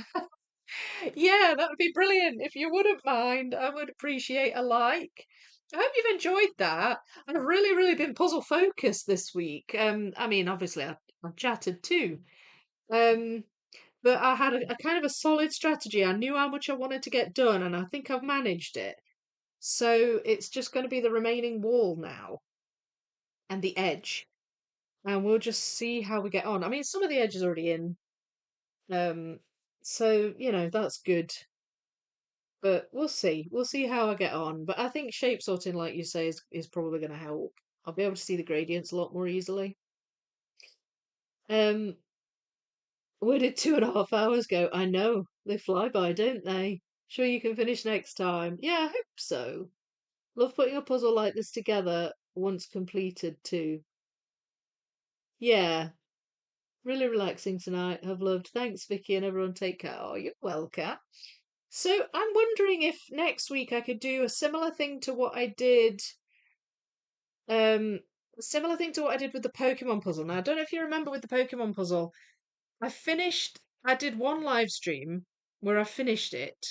Yeah, that would be brilliant. If you wouldn't mind, I would appreciate a like. I hope you've enjoyed that. I've really, really been puzzle focused this week. I mean, obviously, I've chatted too. Um, but I had a kind of a solid strategy. I knew how much I wanted to get done, and I think I've managed it. So it's just going to be the remaining wall now and the edge, and we'll just see how we get on. I mean, some of the edge is already in, um, so that's good. But we'll see. We'll see how I get on. But I think shape sorting, like you say, is probably going to help. I'll be able to see the gradients a lot more easily. Um, where did 2.5 hours go? I know. They fly by, don't they? Sure you can finish next time. Yeah, I hope so. Love putting a puzzle like this together once completed too. Yeah, really relaxing tonight. Have loved. Thanks, Vicky, and everyone take care. Oh, you're welcome. So I'm wondering if next week I could do a similar thing to what I did. Um, similar thing to what I did with the Pokemon puzzle. Now, I don't know if you remember with the Pokemon puzzle. I did one live stream where I finished it.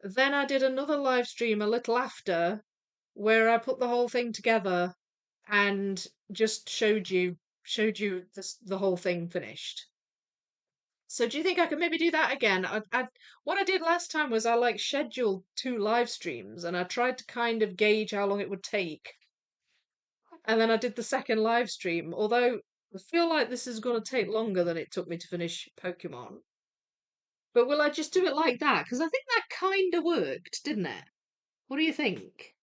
Then I did another live stream a little after where I put the whole thing together and just showed you the whole thing finished. So do you think I could maybe do that again? What I did last time was I like scheduled two live streams and I tried to kind of gauge how long it would take. And then I did the second live stream, although I feel like this is going to take longer than it took me to finish Pokemon. But will I just do it like that? Because I think that kind of worked, didn't it? What do you think?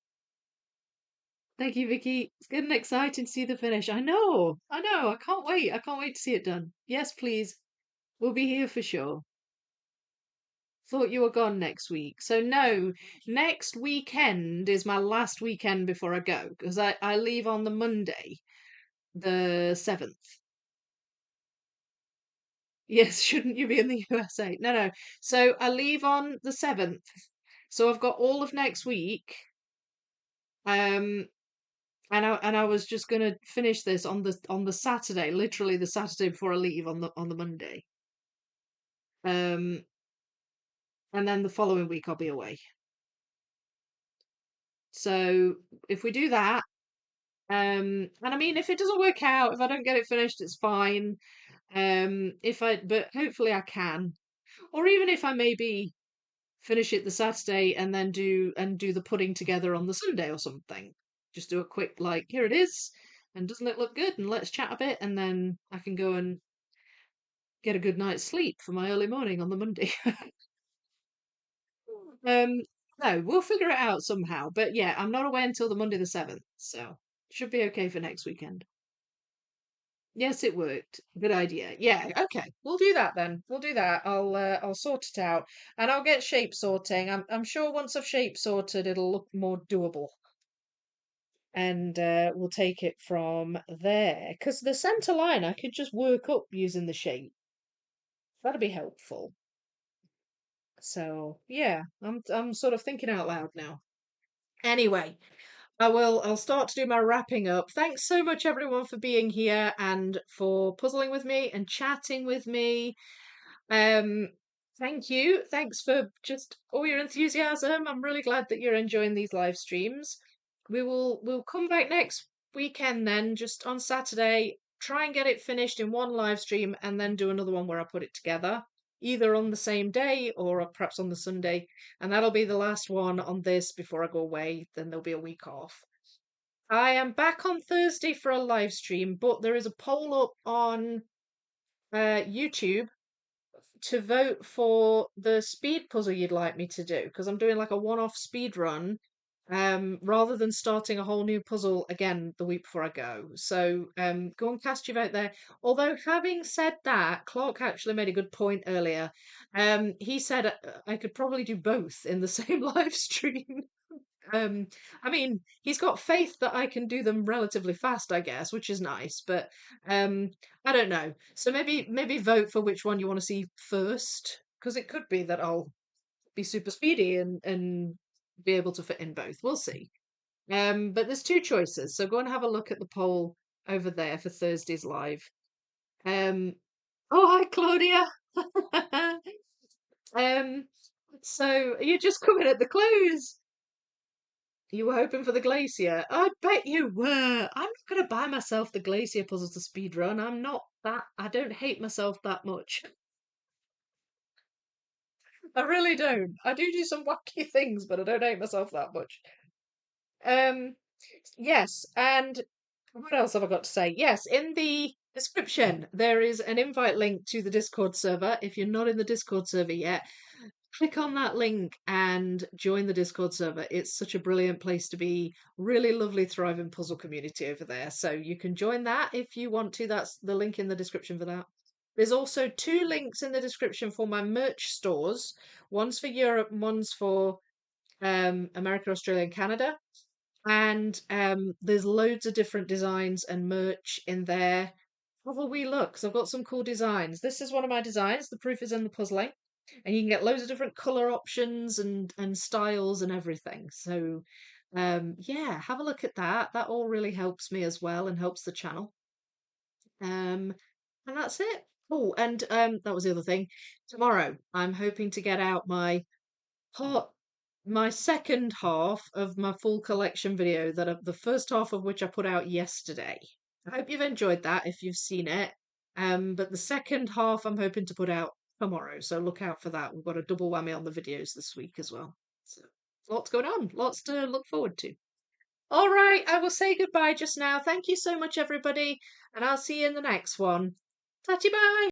Thank you, Vicky. It's good and exciting to see the finish. I know, I know. I can't wait. I can't wait to see it done. Yes, please. We'll be here for sure. Thought you were gone next week. So no, next weekend is my last weekend before I go because I leave on the Monday, the 7th. Yes, shouldn't you be in the USA? No, no. So I leave on the 7th. So I've got all of next week. Um, and I was just gonna finish this on the Saturday, literally the Saturday before I leave on the Monday. Um, and then the following week I'll be away. So if we do that, and I mean if it doesn't work out, if I don't get it finished, it's fine. But hopefully I can. Or even if I maybe finish it the Saturday and then do the pudding together on the Sunday or something. Just do a quick like, here it is, and doesn't it look good? And let's chat a bit, and then I can go and get a good night's sleep for my early morning on the Monday. um, no, we'll figure it out somehow. But yeah, I'm not away until the Monday the 7th, so should be okay for next weekend. Yes, it worked. Good idea. Yeah, okay. We'll do that then. We'll do that. I'll sort it out and I'll get shape sorting. I'm sure once I've shape sorted it'll look more doable. And we'll take it from there. Because the centre line I could just work up using the shape. That'd be helpful. So yeah, I'm sort of thinking out loud now. Anyway, I'll start to do my wrapping up. Thanks so much everyone for being here and for puzzling with me and chatting with me. Um, Thank you. Thanks for just all your enthusiasm. I'm really glad that you're enjoying these live streams. We'll come back next weekend then, just on Saturday, try and get it finished in one live stream and then do another one where I put it together, either on the same day or perhaps on the Sunday. And that'll be the last one on this before I go away. Then there'll be a week off. I am back on Thursday for a live stream, but there is a poll up on YouTube to vote for the speed puzzle you'd like me to do because I'm doing like a one-off speed run rather than starting a whole new puzzle again the week before I go. So go and cast your vote there. Although having said that, Clark actually made a good point earlier. He said I could probably do both in the same live stream. Um, I mean, he's got faith that I can do them relatively fast, I guess, which is nice, but um, I don't know. So maybe vote for which one you want to see first, because it could be that I'll be super speedy and be able to fit in both. We'll see. But there's two choices, so go and have a look at the poll over there for Thursday's live. Um, oh, hi, Claudia. Um, so you're just coming at the close. You were hoping for the glacier. I bet you were. I'm not going to buy myself the glacier puzzle to speed run. I'm not that. I don't hate myself that much. I really don't. I do some wacky things, but I don't hate myself that much. Um, yes, and what else have I got to say? Yes, in the description there is an invite link to the Discord server. If you're not in the Discord server yet, click on that link and join the Discord server. It's such a brilliant place to be. Really lovely, thriving puzzle community over there. So you can join that if you want to. That's the link in the description for that. There's also two links in the description for my merch stores. One's for Europe, one's for America, Australia, and Canada. And there's loads of different designs and merch in there. Have a wee look, 'cause I've got some cool designs. This is one of my designs. The proof is in the puzzling. And you can get loads of different colour options and styles and everything. So yeah, have a look at that. That all really helps me as well and helps the channel. And that's it. Oh, and that was the other thing. Tomorrow, I'm hoping to get out part, my second half of my full collection video the first half of which I put out yesterday. I hope you've enjoyed that if you've seen it. But the second half I'm hoping to put out tomorrow, so look out for that. We've got a double whammy on the videos this week as well. So lots going on, lots to look forward to. All right, I will say goodbye just now. Thank you so much, everybody, and I'll see you in the next one. Tatty bye.